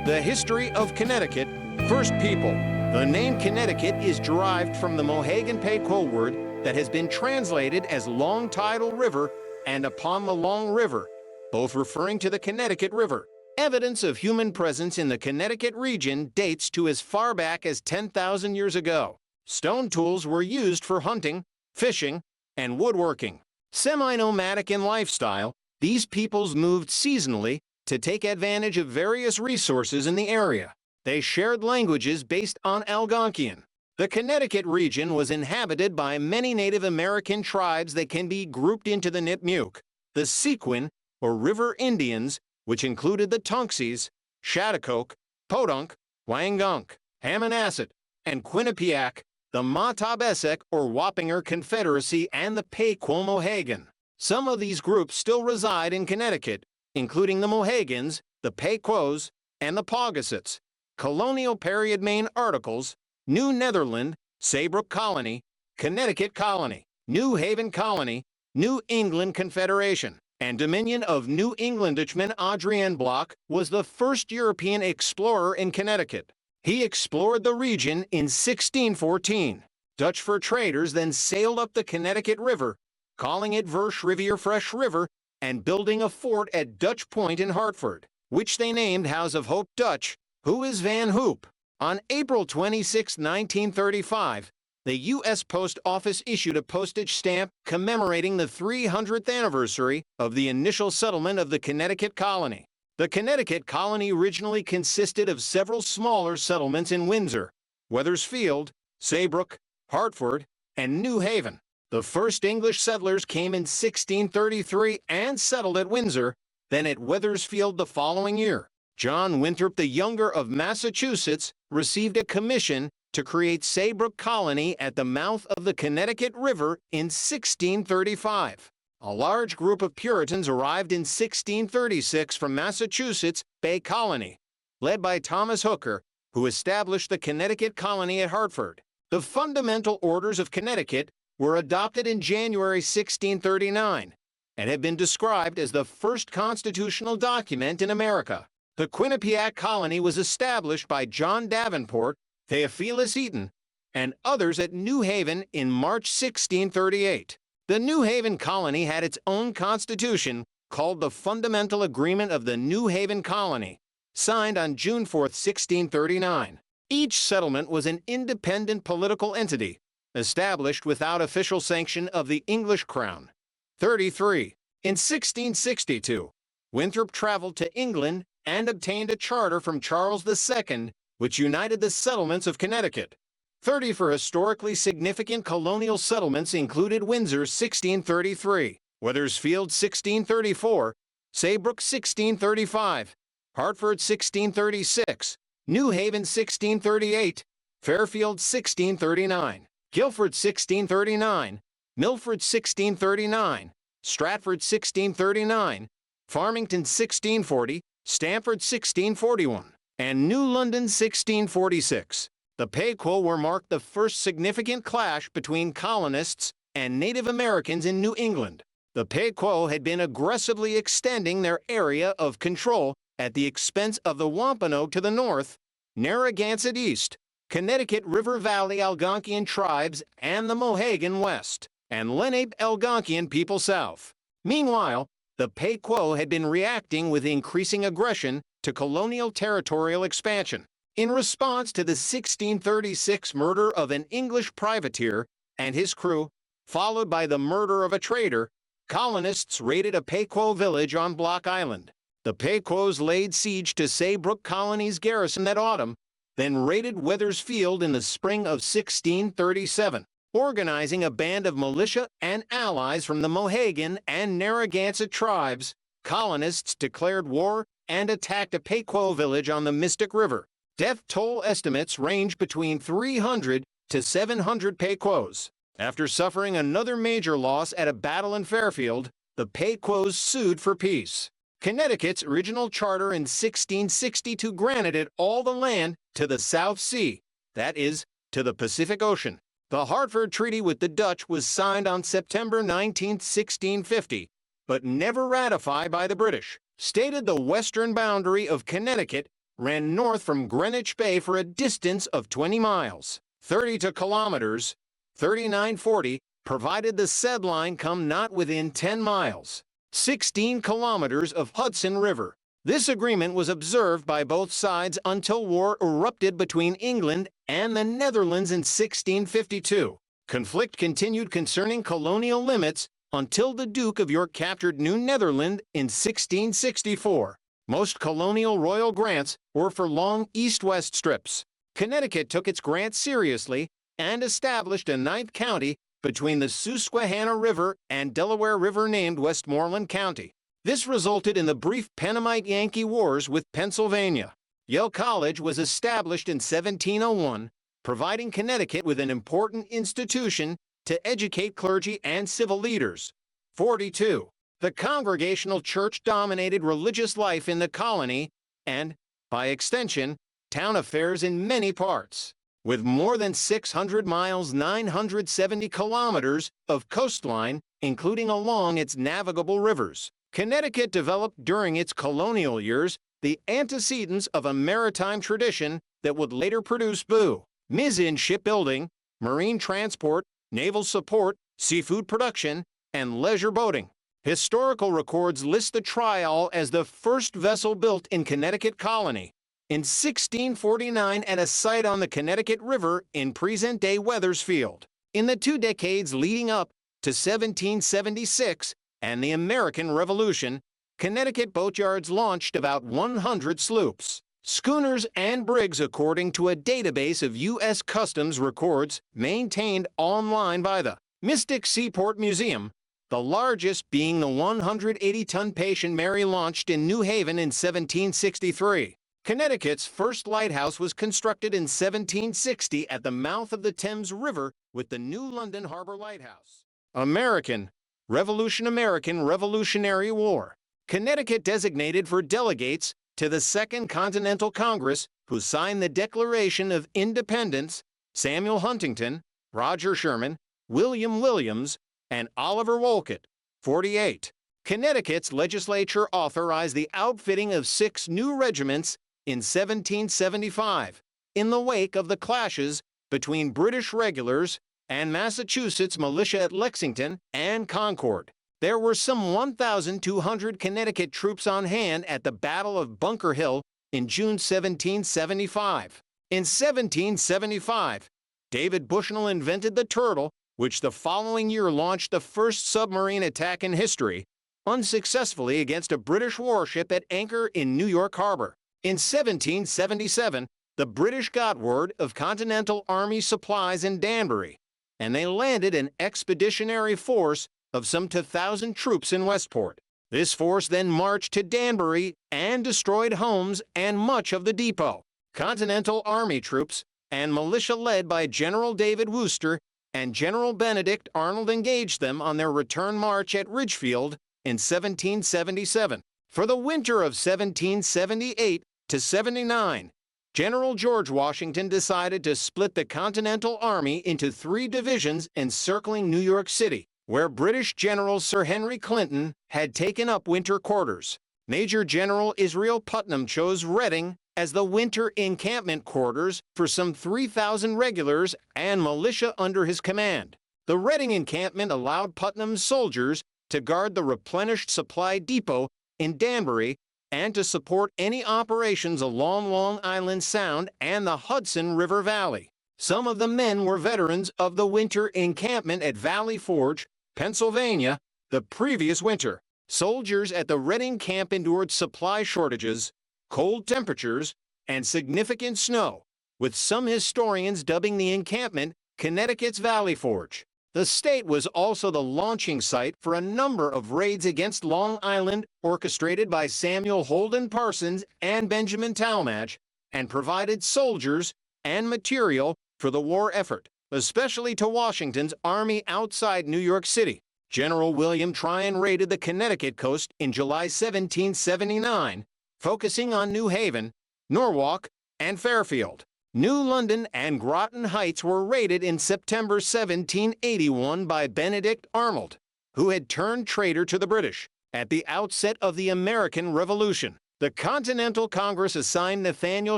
The history of Connecticut. First people. The name Connecticut is derived from the Mohegan Pequot word that has been translated as Long Tidal River and Upon the Long River, both referring to the Connecticut River. Evidence of human presence in the Connecticut region dates to as far back as 10,000 years ago. Stone tools were used for hunting, fishing, and woodworking. Semi-nomadic in lifestyle, these peoples moved seasonally to take advantage of various resources in the area. They shared languages based on Algonquian. The Connecticut region was inhabited by many Native American tribes that can be grouped into the Nipmuc, the Sequin, or River Indians, which included the Tunksies, Shattuck, Podunk, Wangunk, Hammonasset, and Quinnipiac, the Matabesic or Wappinger Confederacy, and the Pequot Mohegan. Some of these groups still reside in Connecticut, including the Mohegans, the Pequots, and the Pogussets. Colonial period Maine articles: New Netherland, Saybrook Colony, Connecticut Colony, New Haven Colony, New England Confederation, and Dominion of New Englandishman Adrien Block was the first European explorer in Connecticut. He explored the region in 1614. Dutch fur traders then sailed up the Connecticut River, calling it Versch Rivier Fresh River, and building a fort at Dutch Point in Hartford, which they named House of Hope Dutch, who is Van Hoop. On April 26, 1935, the U.S. Post Office issued a postage stamp commemorating the 300th anniversary of the initial settlement of the Connecticut colony. The Connecticut colony originally consisted of several smaller settlements in Windsor, Wethersfield, Saybrook, Hartford, and New Haven. The first English settlers came in 1633 and settled at Windsor, then at Wethersfield the following year. John Winthrop the Younger of Massachusetts received a commission to create Saybrook Colony at the mouth of the Connecticut River in 1635. A large group of Puritans arrived in 1636 from Massachusetts Bay Colony, led by Thomas Hooker, who established the Connecticut Colony at Hartford. The Fundamental Orders of Connecticut were adopted in January 1639 and have been described as the first constitutional document in America. The Quinnipiac Colony was established by John Davenport, Theophilus Eaton, and others at New Haven in March 1638. The New Haven Colony had its own constitution called the Fundamental Agreement of the New Haven Colony, signed on June 4, 1639. Each settlement was an independent political entity, established without official sanction of the English Crown. 33. In 1662, Winthrop traveled to England and obtained a charter from Charles II, which united the settlements of Connecticut. 30. For historically significant colonial settlements included Windsor 1633, Wethersfield 1634, Saybrook 1635, Hartford 1636, New Haven 1638, Fairfield 1639, Guilford 1639, Milford 1639, Stratford 1639, Farmington 1640, Stamford 1641, and New London 1646. The Pequot War marked the first significant clash between colonists and Native Americans in New England. The Pequot had been aggressively extending their area of control at the expense of the Wampanoag to the north, Narragansett east, Connecticut River Valley Algonquian tribes and the Mohegan west, and Lenape Algonquian people south. Meanwhile, the Pequot had been reacting with increasing aggression to colonial territorial expansion. In response to the 1636 murder of an English privateer and his crew, followed by the murder of a trader, colonists raided a Pequot village on Block Island. The Pequots laid siege to Saybrook Colony's garrison that autumn, then raided Wethersfield in the spring of 1637. Organizing a band of militia and allies from the Mohegan and Narragansett tribes, colonists declared war and attacked a Pequot village on the Mystic River. Death toll estimates range between 300 to 700 Pequots. After suffering another major loss at a battle in Fairfield, the Pequots sued for peace. Connecticut's original charter in 1662 granted it all the land to the South Sea, that is, to the Pacific Ocean. The Hartford Treaty with the Dutch was signed on September 19, 1650, but never ratified by the British, stated the western boundary of Connecticut ran north from Greenwich Bay for a distance of 20 miles, 32 kilometers, 3940, provided the said line come not within 10 miles, 16 kilometers of Hudson River. This agreement was observed by both sides until war erupted between England and the Netherlands in 1652. Conflict continued concerning colonial limits until the Duke of York captured New Netherland in 1664. Most colonial royal grants were for long east-west strips. Connecticut took its grant seriously and established a ninth county between the Susquehanna River and Delaware River named Westmoreland County. This resulted in the brief Pennamite-Yankee Wars with Pennsylvania. Yale College was established in 1701, providing Connecticut with an important institution to educate clergy and civil leaders. 42. The Congregational Church dominated religious life in the colony and, by extension, town affairs in many parts. With more than 600 miles 970 kilometers of coastline, including along its navigable rivers, Connecticut developed during its colonial years the antecedents of a maritime tradition that would later produce boom-is in shipbuilding, marine transport, naval support, seafood production, and leisure boating. Historical records list the Trial as the first vessel built in Connecticut colony in 1649 at a site on the Connecticut River in present-day Wethersfield. In the 2 decades leading up to 1776 and the American Revolution, Connecticut boatyards launched about 100 sloops, schooners, and brigs according to a database of U.S. Customs records maintained online by the Mystic Seaport Museum, the largest being the 180-ton Patient Mary launched in New Haven in 1763. Connecticut's first lighthouse was constructed in 1760 at the mouth of the Thames River with the New London Harbor Lighthouse. American Revolutionary War. Connecticut designated for delegates to the Second Continental Congress who signed the Declaration of Independence: Samuel Huntington, Roger Sherman, William Williams, and Oliver Wolcott. 48. Connecticut's legislature authorized the outfitting of 6 new regiments in 1775, in the wake of the clashes between British regulars and Massachusetts militia at Lexington and Concord. There were some 1,200 Connecticut troops on hand at the Battle of Bunker Hill in June 1775. In 1775, David Bushnell invented the turtle, which the following year launched the first submarine attack in history, unsuccessfully against a British warship at anchor in New York Harbor. In 1777, the British got word of Continental Army supplies in Danbury, and they landed an expeditionary force of some 2,000 troops in Westport. This force then marched to Danbury and destroyed homes and much of the depot. Continental Army troops and militia led by General David Wooster and General Benedict Arnold engaged them on their return march at Ridgefield in 1777. For the winter of 1778 to 79, General George Washington decided to split the Continental Army into 3 divisions encircling New York City, where British General Sir Henry Clinton had taken up winter quarters. Major General Israel Putnam chose Reading as the winter encampment quarters for some 3,000 regulars and militia under his command. The Reading encampment allowed Putnam's soldiers to guard the replenished supply depot in Danbury and to support any operations along Long Island Sound and the Hudson River Valley. Some of the men were veterans of the winter encampment at Valley Forge, Pennsylvania, the previous winter. Soldiers at the Reading camp endured supply shortages, cold temperatures, and significant snow, with some historians dubbing the encampment Connecticut's Valley Forge. The state was also the launching site for a number of raids against Long Island orchestrated by Samuel Holden Parsons and Benjamin Talmadge, and provided soldiers and material for the war effort, especially to Washington's army outside New York City. General William Tryon raided the Connecticut coast in July 1779, focusing on New Haven, Norwalk, and Fairfield. New London and Groton Heights were raided in September 1781 by Benedict Arnold, who had turned traitor to the British at the outset of the American Revolution. The Continental Congress assigned Nathaniel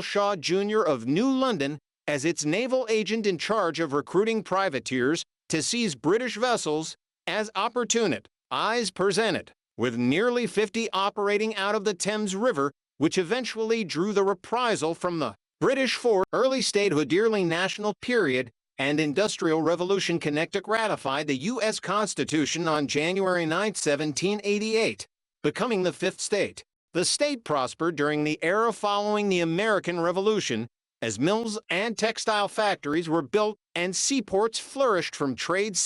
Shaw Jr. of New London as its naval agent in charge of recruiting privateers to seize British vessels as opportunities presented, with nearly 50 operating out of the Thames River, which eventually drew the reprisal from the British fort. Early statehood, early national period, and Industrial Revolution. Connecticut ratified the U.S. Constitution on January 9, 1788, becoming the fifth state. The state prospered during the era following the American Revolution, as mills and textile factories were built and seaports flourished from trade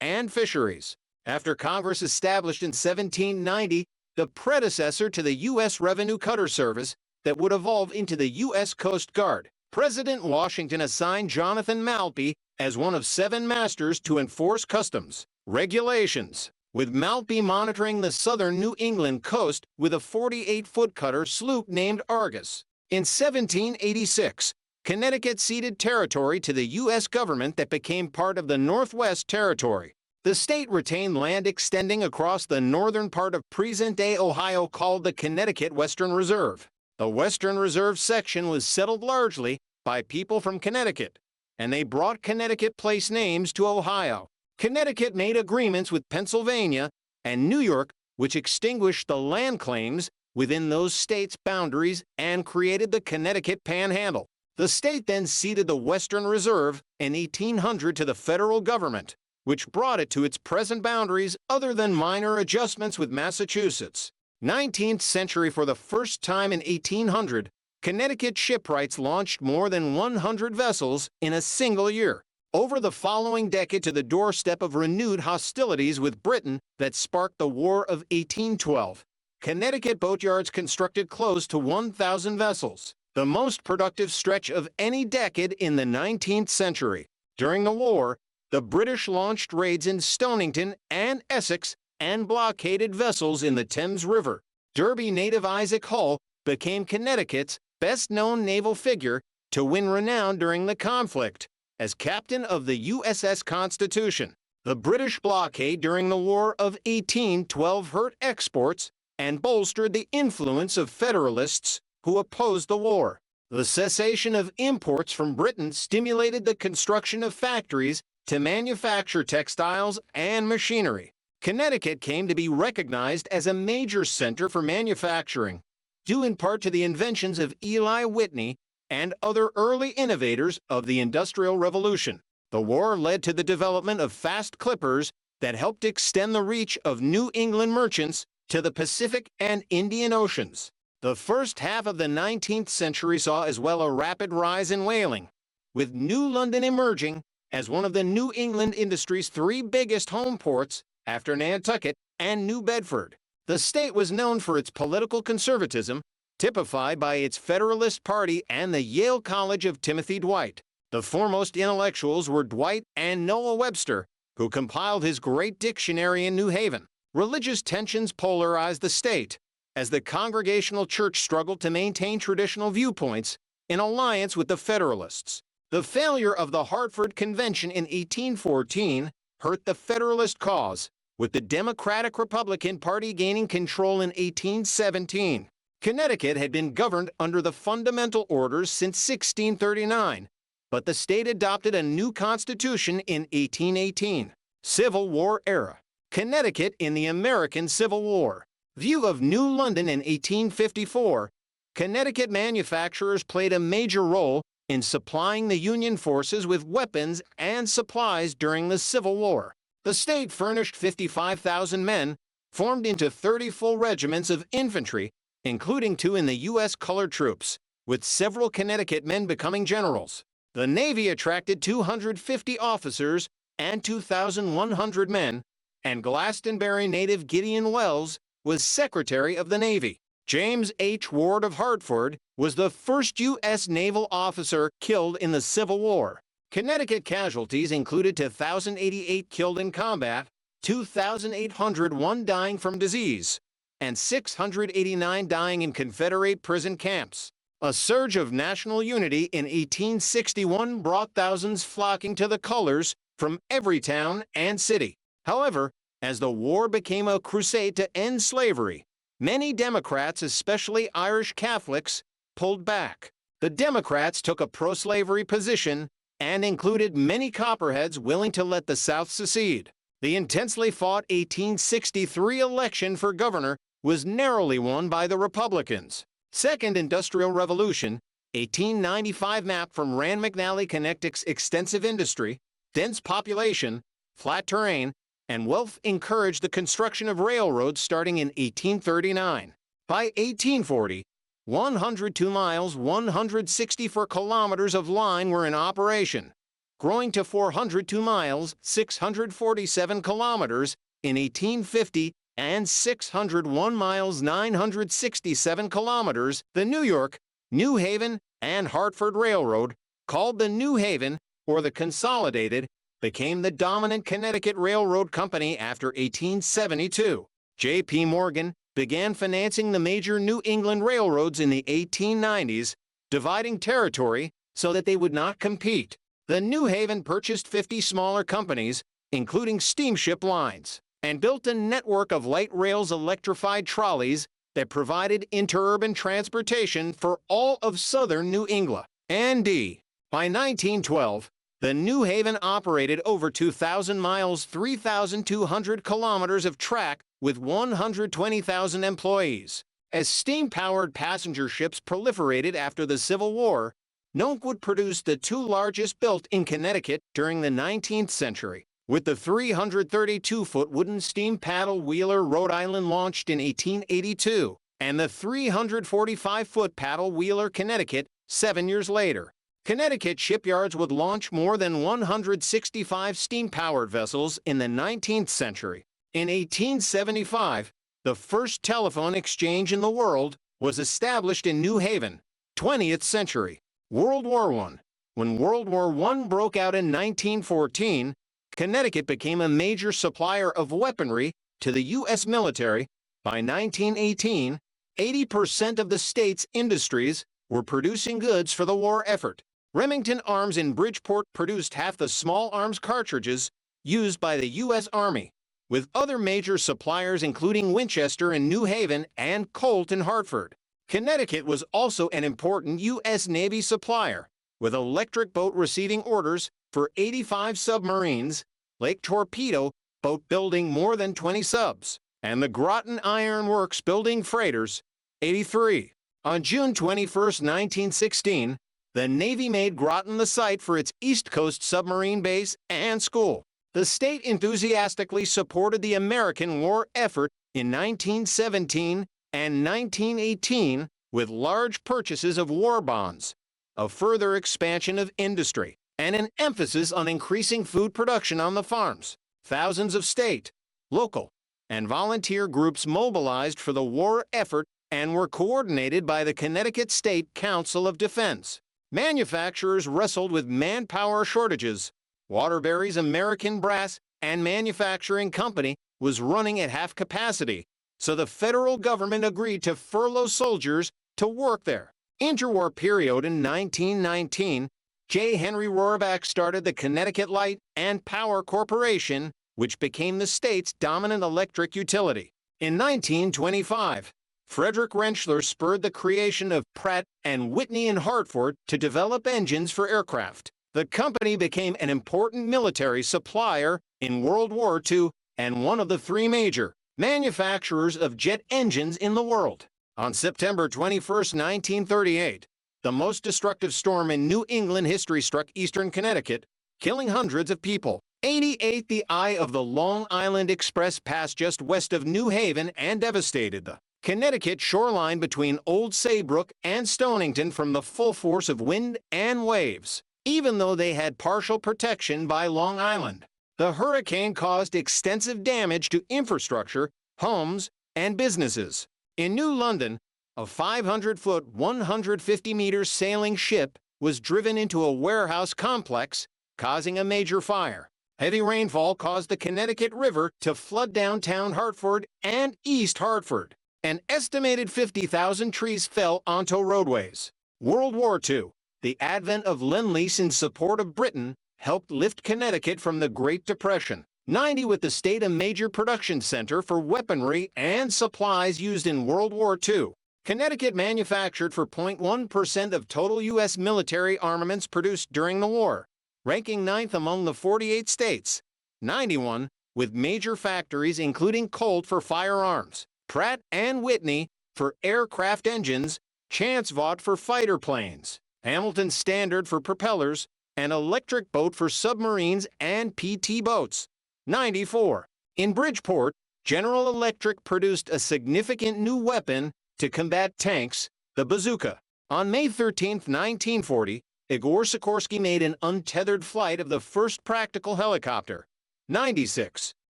and fisheries. After Congress established in 1790 the predecessor to the U.S. Revenue Cutter Service that would evolve into the U.S. Coast Guard, President Washington assigned Jonathan Maltby as one of 7 masters to enforce customs regulations, with Maltby monitoring the southern New England coast with a 48-foot cutter sloop named Argus. In 1786, Connecticut ceded territory to the U.S. government that became part of the Northwest Territory. The state retained land extending across the northern part of present-day Ohio called the Connecticut Western Reserve. The Western Reserve section was settled largely by people from Connecticut, and they brought Connecticut place names to Ohio. Connecticut made agreements with Pennsylvania and New York, which extinguished the land claims within those states' boundaries and created the Connecticut Panhandle. The state then ceded the Western Reserve in 1800 to the federal government, which brought it to its present boundaries other than minor adjustments with Massachusetts. 19th century. For the first time in 1800, Connecticut shipwrights launched more than 100 vessels in a single year. Over the following decade, to the doorstep of renewed hostilities with Britain that sparked the War of 1812, Connecticut boatyards constructed close to 1,000 vessels, the most productive stretch of any decade in the 19th century. During the war, the British launched raids in Stonington and Essex and blockaded vessels in the Thames River. Derby native Isaac Hull became Connecticut's best-known naval figure to win renown during the conflict as captain of the USS Constitution. The British blockade during the War of 1812 hurt exports and bolstered the influence of Federalists who opposed the war. The cessation of imports from Britain stimulated the construction of factories to manufacture textiles and machinery. Connecticut came to be recognized as a major center for manufacturing, due in part to the inventions of Eli Whitney and other early innovators of the Industrial Revolution. The war led to the development of fast clippers that helped extend the reach of New England merchants to the Pacific and Indian Oceans. The first half of the 19th century saw as well a rapid rise in whaling, with New London emerging as one of the New England industry's 3 biggest home ports after Nantucket and New Bedford. The state was known for its political conservatism, typified by its Federalist Party and the Yale College of Timothy Dwight. The foremost intellectuals were Dwight and Noah Webster, who compiled his great dictionary in New Haven. Religious tensions polarized the state, as the Congregational Church struggled to maintain traditional viewpoints in alliance with the Federalists. The failure of the Hartford Convention in 1814 hurt the Federalist cause, with the Democratic-Republican Party gaining control in 1817. Connecticut had been governed under the Fundamental Orders since 1639, but the state adopted a new constitution in 1818. Civil War era. Connecticut in the American Civil War. View of New London in 1854. Connecticut manufacturers played a major role in supplying the Union forces with weapons and supplies during the Civil War. The state furnished 55,000 men, formed into 30 full regiments of infantry, including 2 in the U.S. colored troops, with several Connecticut men becoming generals. The Navy attracted 250 officers and 2,100 men, and Glastonbury native Gideon Wells was Secretary of the Navy. James H. Ward of Hartford was the first U.S. naval officer killed in the Civil War. Connecticut casualties included 2,088 killed in combat, 2,801 dying from disease, and 689 dying in Confederate prison camps. A surge of national unity in 1861 brought thousands flocking to the colors from every town and city. However, as the war became a crusade to end slavery, Many Democrats, especially Irish Catholics, pulled back. The Democrats took a pro-slavery position and included many Copperheads willing to let the South secede. The intensely fought 1863 election for governor was narrowly won by the Republicans. Second Industrial Revolution, 1895 map from Rand McNally, Connecticut's extensive industry, dense population, flat terrain, and wealth encouraged the construction of railroads starting in 1839. By 1840, 102 miles, 164 kilometers of line were in operation, growing to 402 miles, 647 kilometers in 1850 and 601 miles, 967 kilometers. The New York, New Haven, and Hartford Railroad, called the New Haven or the Consolidated, became the dominant Connecticut Railroad Company after 1872. J.P. Morgan began financing the major New England railroads in the 1890s, dividing territory so that they would not compete. The New Haven purchased 50 smaller companies, including steamship lines, and built a network of light rails, electrified trolleys that provided interurban transportation for all of southern New England. By 1912, the New Haven operated over 2,000 miles, 3,200 kilometers of track with 120,000 employees. As steam-powered passenger ships proliferated after the Civil War, Nonkwood produced the two largest built in Connecticut during the 19th century, with the 332-foot wooden steam paddle wheeler Rhode Island launched in 1882, and the 345-foot paddle wheeler Connecticut 7 years later. Connecticut shipyards would launch more than 165 steam-powered vessels in the 19th century. In 1875, the first telephone exchange in the world was established in New Haven. 20th century. World War I. When World War I broke out in 1914, Connecticut became a major supplier of weaponry to the U.S. military. By 1918, 80% of the state's industries were producing goods for the war effort. Remington Arms in Bridgeport produced half the small arms cartridges used by the U.S. Army, with other major suppliers including Winchester in New Haven and Colt in Hartford. Connecticut was also an important U.S. Navy supplier, with Electric Boat receiving orders for 85 submarines, Lake Torpedo Boat building more than 20 subs, and the Groton Iron Works building freighters, 83. On June 21, 1916, the Navy made Groton the site for its East Coast submarine base and school. The state enthusiastically supported the American war effort in 1917 and 1918 with large purchases of war bonds, a further expansion of industry, and an emphasis on increasing food production on the farms. Thousands of state, local, and volunteer groups mobilized for the war effort and were coordinated by the Connecticut State Council of Defense. Manufacturers wrestled with manpower shortages. Waterbury's American Brass and Manufacturing Company was running at half capacity, so the federal government agreed to furlough soldiers to work there. Interwar period in 1919, J. Henry Rohraback started the Connecticut Light and Power Corporation, which became the state's dominant electric utility. In 1925, Frederick Rentschler spurred the creation of Pratt & Whitney in Hartford to develop engines for aircraft. The company became an important military supplier in World War II and one of the three major manufacturers of jet engines in the world. On September 21, 1938, the most destructive storm in New England history struck eastern Connecticut, killing hundreds of people. 88. The eye of the Long Island Express passed just west of New Haven and devastated the Connecticut shoreline between Old Saybrook and Stonington from the full force of wind and waves, even though they had partial protection by Long Island. The hurricane caused extensive damage to infrastructure, homes, and businesses. In New London, a 500-foot, 150-meter sailing ship was driven into a warehouse complex, causing a major fire. Heavy rainfall caused the Connecticut River to flood downtown Hartford and East Hartford. An estimated 50,000 trees fell onto roadways. World War II. The advent of Lend-Lease in support of Britain helped lift Connecticut from the Great Depression. 90 with the state a major production center for weaponry and supplies used in World War II. Connecticut manufactured for 0.1% of total U.S. military armaments produced during the war, ranking 9th among the 48 states. 91 with major factories including Colt for firearms, Pratt and Whitney for aircraft engines, Chancevot for fighter planes, Hamilton Standard for propellers, and Electric Boat for submarines and PT boats. 94. In Bridgeport, General Electric produced a significant new weapon to combat tanks, the bazooka. On May 13, 1940, Igor Sikorsky made an untethered flight of the first practical helicopter. 96.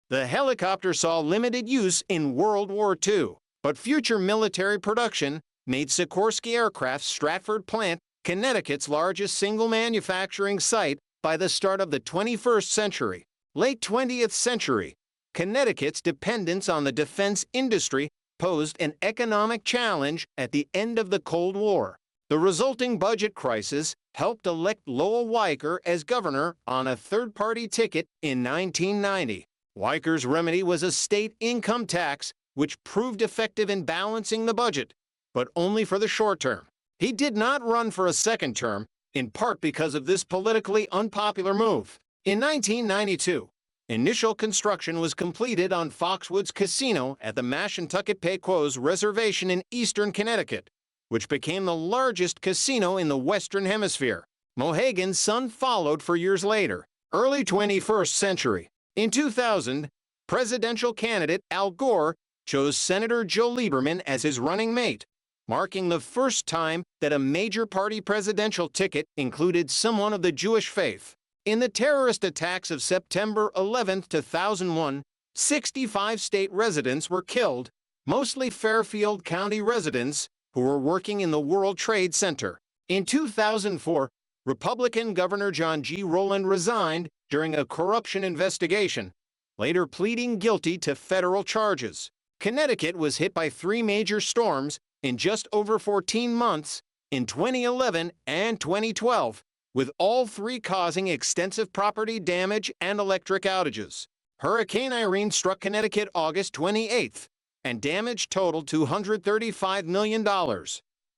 The helicopter saw limited use in World War II, but future military production made Sikorsky Aircraft's Stratford plant Connecticut's largest single manufacturing site by the start of the 21st century. Late 20th century, Connecticut's dependence on the defense industry posed an economic challenge at the end of the Cold War. The resulting budget crisis helped elect Lowell Weicker as governor on a third-party ticket in 1990. Weicker's remedy was a state income tax, which proved effective in balancing the budget, but only for the short term. He did not run for a second term, in part because of this politically unpopular move. In 1992, initial construction was completed on Foxwoods Casino at the Mashantucket Pequot's Reservation in eastern Connecticut, which became the largest casino in the Western Hemisphere. Mohegan's Sun followed for years later. Early 21st century. In 2000, presidential candidate Al Gore chose Senator Joe Lieberman as his running mate, marking the first time that a major party presidential ticket included someone of the Jewish faith. In the terrorist attacks of September 11, 2001, 65 state residents were killed, mostly Fairfield County residents who were working in the World Trade Center. In 2004, Republican Governor John G. Rowland resigned during a corruption investigation, later pleading guilty to federal charges. Connecticut was hit by 3 major storms in just over 14 months in 2011 and 2012, with all 3 causing extensive property damage and electric outages. Hurricane Irene struck Connecticut August 28th, and damage totaled $235 million.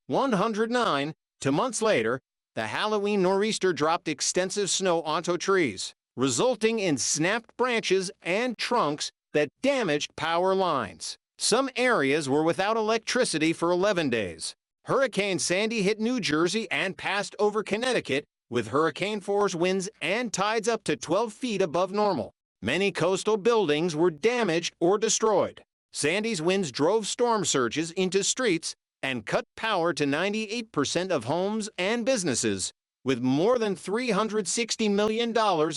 109. 2 months later, the Halloween nor'easter dropped extensive snow onto trees, resulting in snapped branches and trunks that damaged power lines. Some areas were without electricity for 11 days. Hurricane Sandy hit New Jersey and passed over Connecticut with hurricane force winds and tides up to 12 feet above normal. Many coastal buildings were damaged or destroyed. Sandy's winds drove storm surges into streets and cut power to 98% of homes and businesses, with more than $360 million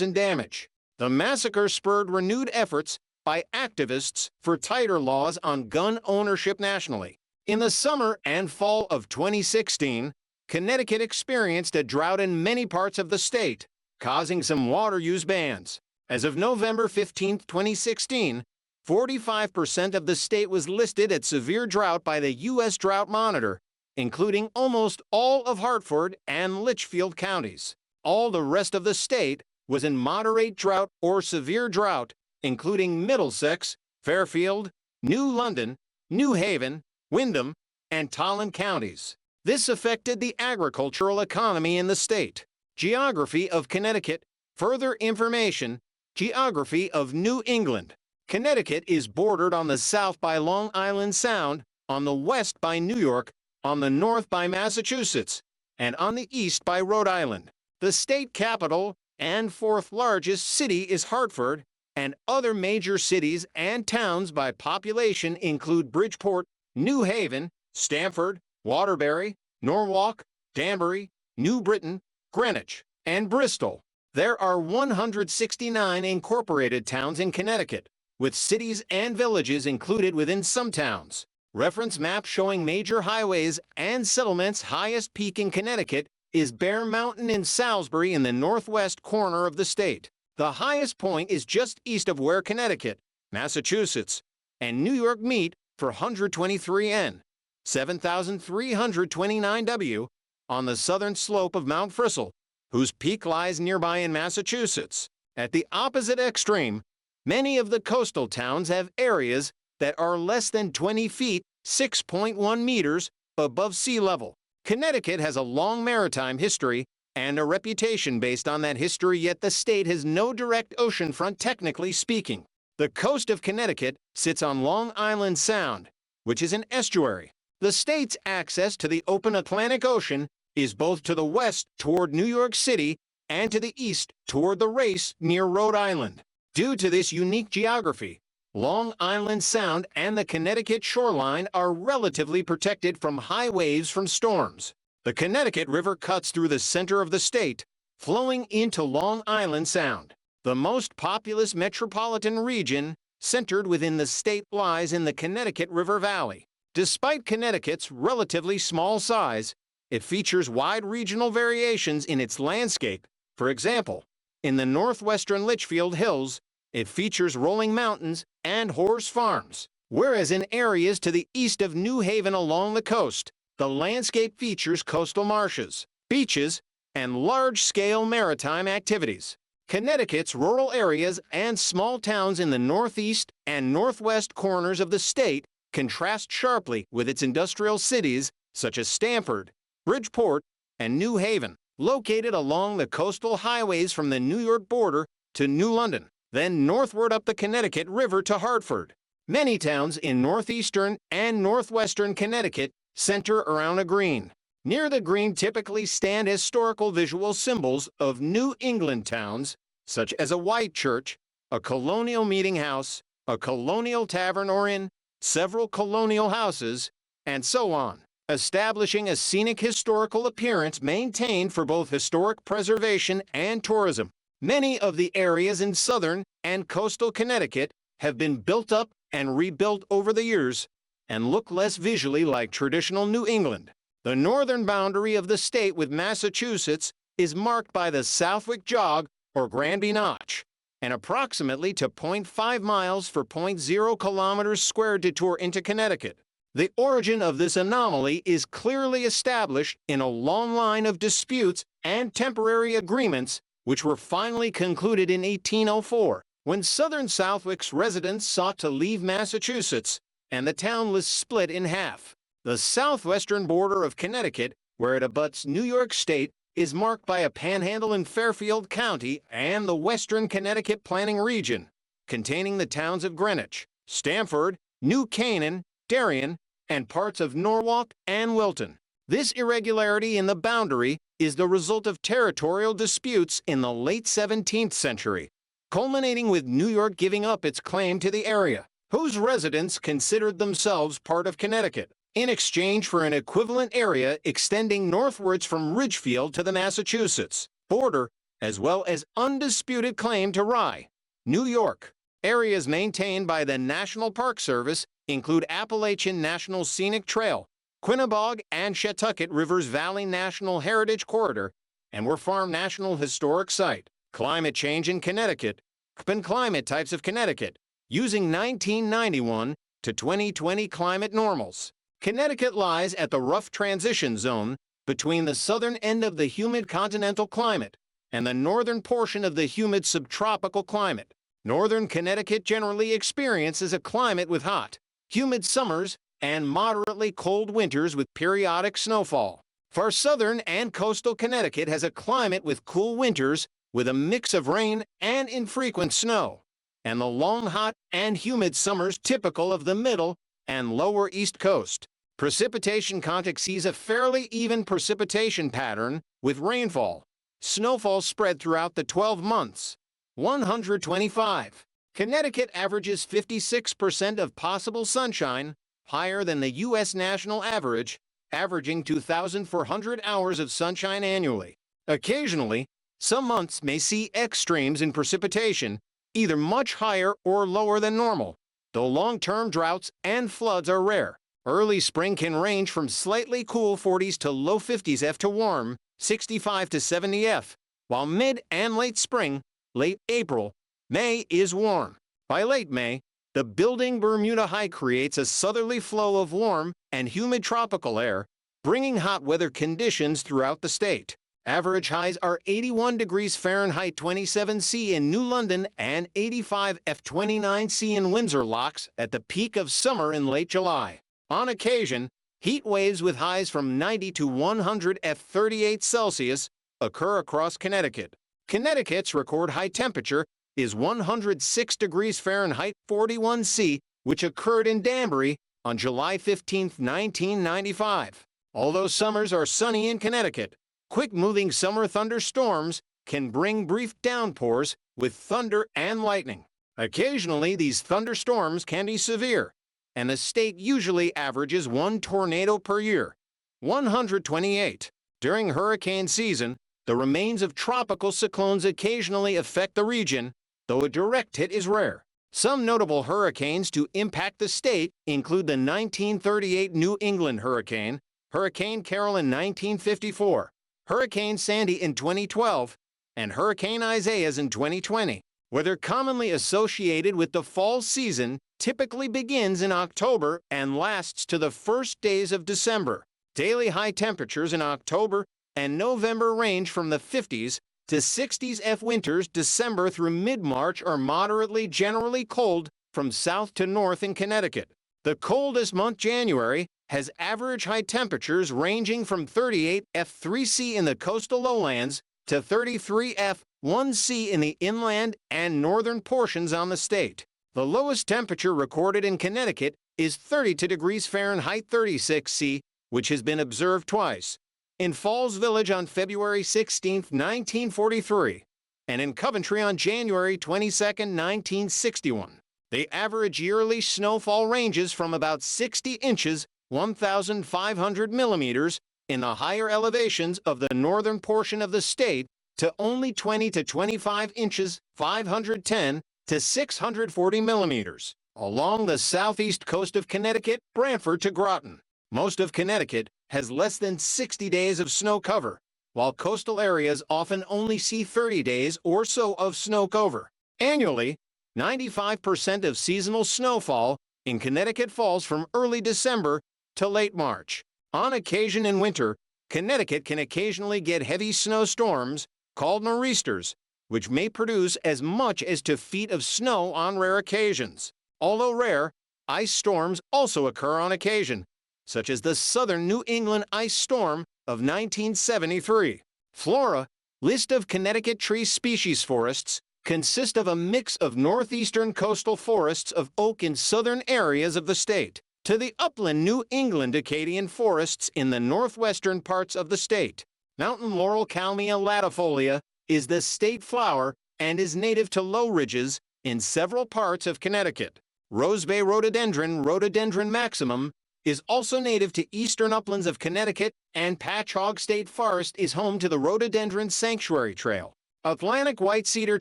in damage. The massacre spurred renewed efforts by activists for tighter laws on gun ownership nationally. In the summer and fall of 2016, Connecticut experienced a drought in many parts of the state, causing some water use bans. As of November 15, 2016, 45% of the state was listed at severe drought by the U.S. Drought Monitor, including almost all of Hartford and Litchfield counties. All the rest of the state was in moderate drought or severe drought, including Middlesex, Fairfield, New London, New Haven, Windham, and Tolland counties. This affected the agricultural economy in the state. Geography of Connecticut. Further information. Geography of New England. Connecticut is bordered on the south by Long Island Sound, on the west by New York, on the north by Massachusetts, and on the east by Rhode Island. The state capital and 4th largest city is Hartford, and other major cities and towns by population include Bridgeport, New Haven, Stamford, Waterbury, Norwalk, Danbury, New Britain, Greenwich, and Bristol. There are 169 incorporated towns in Connecticut, with cities and villages included within some towns. Reference map showing major highways and settlements. Highest peak in Connecticut is Bear Mountain in Salisbury in the northwest corner of the state. The highest point is just east of where Connecticut, Massachusetts, and New York meet for 123 N, 7,329 W, on the southern slope of Mount Frisell, whose peak lies nearby in Massachusetts. At the opposite extreme, Many of the coastal towns have areas that are less than 20 feet, 6.1 meters, above sea level. Connecticut has a long maritime history and a reputation based on that history, yet the state has no direct oceanfront technically speaking. The coast of Connecticut sits on Long Island Sound, which is an estuary. The state's access to the open Atlantic Ocean is both to the west toward New York City and to the east toward the Race near Rhode Island. Due to this unique geography, Long Island Sound and the Connecticut shoreline are relatively protected from high waves from storms. The Connecticut River cuts through the center of the state, flowing into Long Island Sound. The most populous metropolitan region centered within the state lies in the Connecticut River Valley. Despite Connecticut's relatively small size, it features wide regional variations in its landscape. For example, in the northwestern Litchfield Hills, it features rolling mountains and horse farms, whereas in areas to the east of New Haven along the coast, the landscape features coastal marshes, beaches, and large-scale maritime activities. Connecticut's rural areas and small towns in the northeast and northwest corners of the state contrast sharply with its industrial cities such as Stamford, Bridgeport, and New Haven, located along the coastal highways from the New York border to New London, then northward up the Connecticut River to Hartford. Many towns in northeastern and northwestern Connecticut center around a green. Near the green typically stand historical visual symbols of New England towns, such as a white church, a colonial meeting house, a colonial tavern or inn, several colonial houses, and so on, establishing a scenic historical appearance maintained for both historic preservation and tourism. Many of the areas in southern and coastal Connecticut have been built up and rebuilt over the years and look less visually like traditional New England. The northern boundary of the state with Massachusetts is marked by the Southwick Jog or Granby Notch, and approximately to 0.5 miles for 0.0 kilometers squared detour into Connecticut. The origin of this anomaly is clearly established in a long line of disputes and temporary agreements which were finally concluded in 1804, when southern Southwick's residents sought to leave Massachusetts, and the town was split in half. The southwestern border of Connecticut, where it abuts New York State, is marked by a panhandle in Fairfield County and the western Connecticut planning region, containing the towns of Greenwich, Stamford, New Canaan, Darien, and parts of Norwalk and Wilton. This irregularity in the boundary is the result of territorial disputes in the late 17th century, culminating with New York giving up its claim to the area, whose residents considered themselves part of Connecticut, in exchange for an equivalent area extending northwards from Ridgefield to the Massachusetts border, as well as undisputed claim to Rye, New York. Areas maintained by the National Park Service include Appalachian National Scenic Trail, Quinnebog and Shetucket Rivers Valley National Heritage Corridor, and War Farm National Historic Site. Climate change in Connecticut. Köppen climate types of Connecticut, using 1991 to 2020 climate normals. Connecticut lies at the rough transition zone between the southern end of the humid continental climate and the northern portion of the humid subtropical climate. Northern Connecticut generally experiences a climate with hot, humid summers and moderately cold winters with periodic snowfall. Far southern and coastal Connecticut has a climate with cool winters with a mix of rain and infrequent snow, and the long hot and humid summers typical of the middle and lower East Coast. Precipitation contact sees a fairly even precipitation pattern with rainfall, snowfall spread throughout the 12 months. 125. Connecticut averages 56% of possible sunshine, higher than the U.S. national average, averaging 2,400 hours of sunshine annually. Occasionally, some months may see extremes in precipitation, either much higher or lower than normal, though long-term droughts and floods are rare. Early spring can range from slightly cool 40s to low 50s F to warm, 65 to 70 F, while mid and late spring, late April, May is warm. By late May, the building Bermuda High creates a southerly flow of warm and humid tropical air, bringing hot weather conditions throughout the state. Average highs are 81 degrees Fahrenheit 27°C in New London and 85 F 29°C in Windsor Locks at the peak of summer in late July. On occasion, heat waves with highs from 90 to 100 F 38°C occur across Connecticut. Connecticut's record high temperature is 106 degrees Fahrenheit 41°C, which occurred in Danbury on July 15, 1995. Although summers are sunny in Connecticut, quick-moving summer thunderstorms can bring brief downpours with thunder and lightning. Occasionally, these thunderstorms can be severe, and the state usually averages one tornado per year, 128. During hurricane season, the remains of tropical cyclones occasionally affect the region, though a direct hit is rare. Some notable hurricanes to impact the state include the 1938 New England hurricane, Hurricane Carol in 1954, Hurricane Sandy in 2012, and Hurricane Isaias in 2020. Weather commonly associated with the fall season typically begins in October and lasts to the first days of December. Daily high temperatures in October and November range from the 50s to 60s F. Winters December through mid-March are moderately generally cold from south to north in Connecticut. The coldest month, January, has average high temperatures ranging from 38 F3C in the coastal lowlands to 33 F1C in the inland and northern portions on the state. The lowest temperature recorded in Connecticut is 32 degrees Fahrenheit 36°C, which has been observed twice, in Falls Village on February 16, 1943, and in Coventry on January 22, 1961. The average yearly snowfall ranges from about 60 inches, 1,500 millimeters, in the higher elevations of the northern portion of the state to only 20 to 25 inches, 510 to 640 millimeters, along the southeast coast of Connecticut, Branford to Groton. Most of Connecticut has less than 60 days of snow cover, while coastal areas often only see 30 days or so of snow cover. Annually, 95% of seasonal snowfall in Connecticut falls from early December to late March. On occasion in winter, Connecticut can occasionally get heavy snowstorms called nor'easters, which may produce as much as 2 feet of snow on rare occasions. Although rare, ice storms also occur on occasion, such as the Southern New England ice storm of 1973. Flora, list of Connecticut tree species forests, consist of a mix of northeastern coastal forests of oak in southern areas of the state, to the upland New England Acadian forests in the northwestern parts of the state. Mountain laurel Kalmia latifolia is the state flower and is native to low ridges in several parts of Connecticut. Rosebay rhododendron, Rhododendron maximum, is also native to eastern uplands of Connecticut, and Patchogue State Forest is home to the Rhododendron Sanctuary Trail. Atlantic white cedar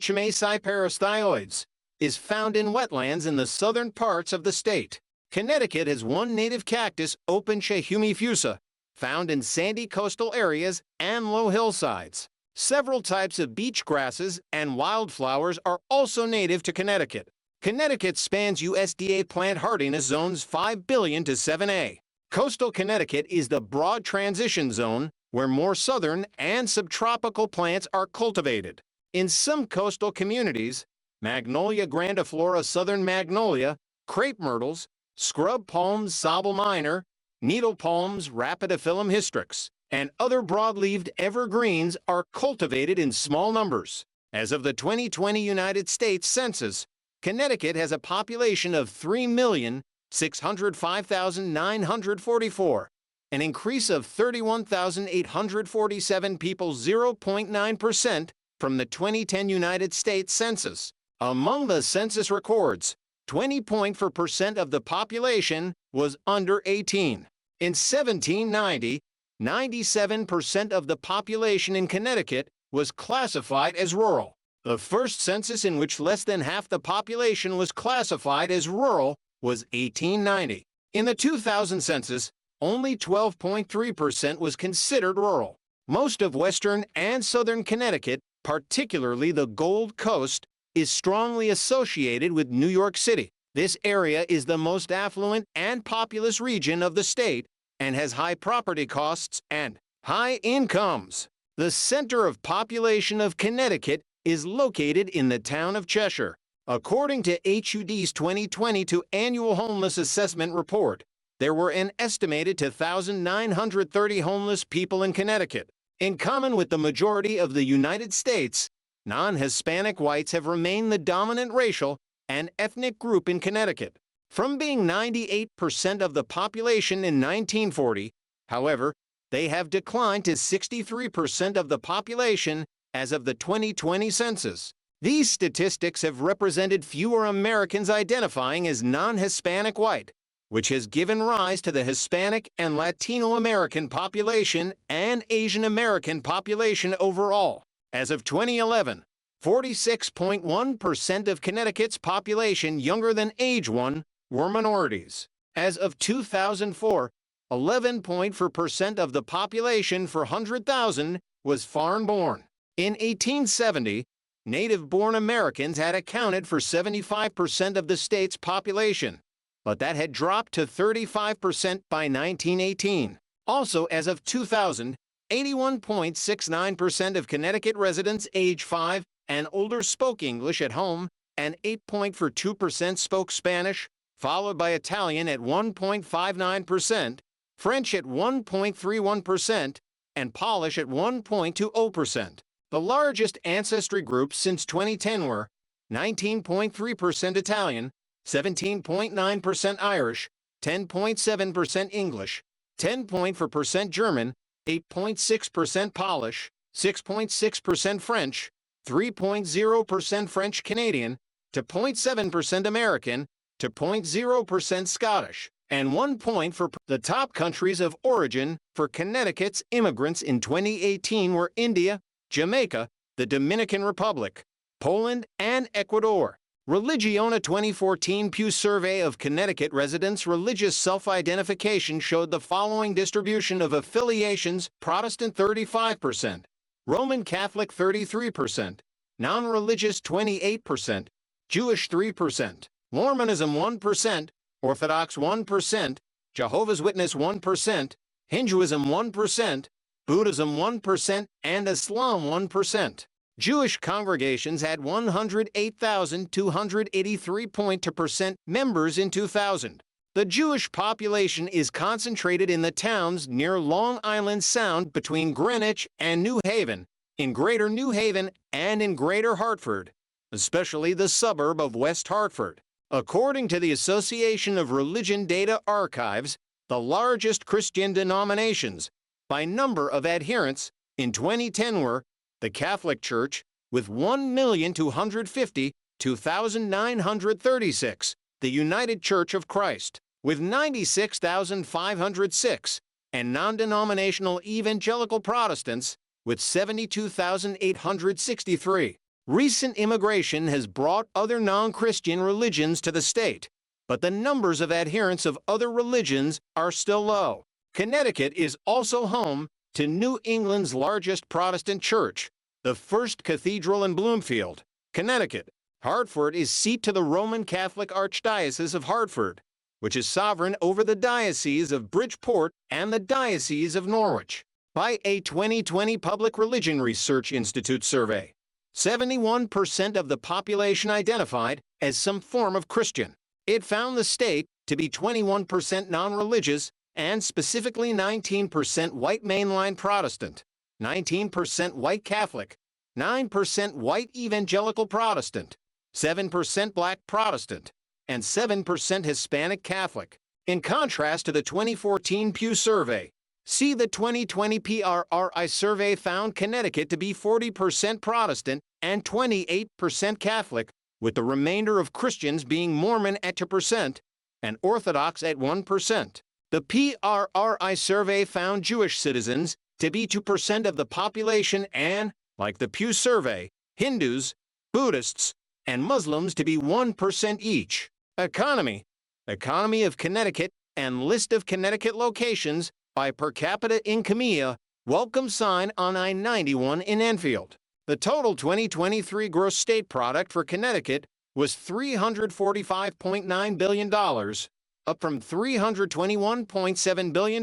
Chamaecyparis thioides is found in wetlands in the southern parts of the state. Connecticut has one native cactus, Opuntia humifusa, found in sandy coastal areas and low hillsides. Several types of beach grasses and wildflowers are also native to Connecticut. Connecticut spans USDA plant hardiness zones 5 billion to 7A. Coastal Connecticut is the broad transition zone where more southern and subtropical plants are cultivated. In some coastal communities, Magnolia grandiflora, southern magnolia, crepe myrtles, scrub palms, Sabal minor, needle palms, Rhapidophyllum hystrix, and other broad-leaved evergreens are cultivated in small numbers. As of the 2020 United States Census, Connecticut has a population of 3,605,944, an increase of 31,847 people, 0.9% from the 2010 United States Census. Among the census records, 20.4% of the population was under 18. In 1790, 97% of the population in Connecticut was classified as rural. The first census in which less than half the population was classified as rural was 1890. In the 2000 census, only 12.3% was considered rural. Most of western and southern Connecticut, particularly the Gold Coast, is strongly associated with New York City. This area is the most affluent and populous region of the state and has high property costs and high incomes. The center of population of Connecticut is located in the town of Cheshire. According to HUD's 2022 Annual Homeless Assessment Report, there were an estimated 2,930 homeless people in Connecticut. In common with the majority of the United States, non-Hispanic whites have remained the dominant racial and ethnic group in Connecticut. From being 98% of the population in 1940, however, they have declined to 63% of the population as of the 2020 census. These statistics have represented fewer Americans identifying as non-Hispanic white, which has given rise to the Hispanic and Latino American population and Asian American population overall. As of 2011, 46.1% of Connecticut's population younger than age 1 were minorities. As of 2004, 11.4% of the population for 100,000 was foreign-born. In 1870, native-born Americans had accounted for 75% of the state's population, but that had dropped to 35% by 1918. Also, as of 2000, 81.69% of Connecticut residents age 5 and older spoke English at home, and 8.42% spoke Spanish, followed by Italian at 1.59%, French at 1.31%, and Polish at 1.20%. The largest ancestry groups since 2010 were 19.3% Italian, 17.9% Irish, 10.7% English, 10.4% German, 8.6% Polish, 6.6% French, 3.0% French Canadian, to 0.7% American, to 0.0% Scottish, and 1 point for the top countries of origin for Connecticut's immigrants in 2018 were India, Jamaica, the Dominican Republic, Poland, and Ecuador. Religiona 2014 Pew Survey of Connecticut residents' religious self-identification showed the following distribution of affiliations: Protestant 35%, Roman Catholic 33%, non-religious 28%, Jewish 3%, Mormonism 1%, Orthodox 1%, Jehovah's Witness 1%, Hinduism 1%, Buddhism 1%, and Islam 1%. Jewish congregations had 108,283.2% members in 2000. The Jewish population is concentrated in the towns near Long Island Sound between Greenwich and New Haven, in Greater New Haven, and in Greater Hartford, especially the suburb of West Hartford. According to the Association of Religion Data Archives, the largest Christian denominations by number of adherents in 2010 were the Catholic Church with 1,252,936, the United Church of Christ with 96,506, and non-denominational Evangelical Protestants with 72,863. Recent immigration has brought other non-Christian religions to the state, but the numbers of adherents of other religions are still low. Connecticut is also home to New England's largest Protestant church, the First Cathedral in Bloomfield, Connecticut. Hartford is seat to the Roman Catholic Archdiocese of Hartford, which is sovereign over the Diocese of Bridgeport and the Diocese of Norwich. By a 2020 Public Religion Research Institute survey, 71% of the population identified as some form of Christian. It found the state to be 21% non-religious and specifically 19% white mainline Protestant, 19% white Catholic, 9% white evangelical Protestant, 7% black Protestant, and 7% Hispanic Catholic. In contrast to the 2014 Pew Survey, see the 2020 PRRI survey found Connecticut to be 40% Protestant and 28% Catholic, with the remainder of Christians being Mormon at 2% and Orthodox at 1%. The PRRI survey found Jewish citizens to be 2% of the population and, like the Pew survey, Hindus, Buddhists, and Muslims to be 1% each. Economy of Connecticut and list of Connecticut locations by per capita income. Welcome sign on I-91 in Enfield. The total 2023 gross state product for Connecticut was $345.9 billion, up from $321.7 billion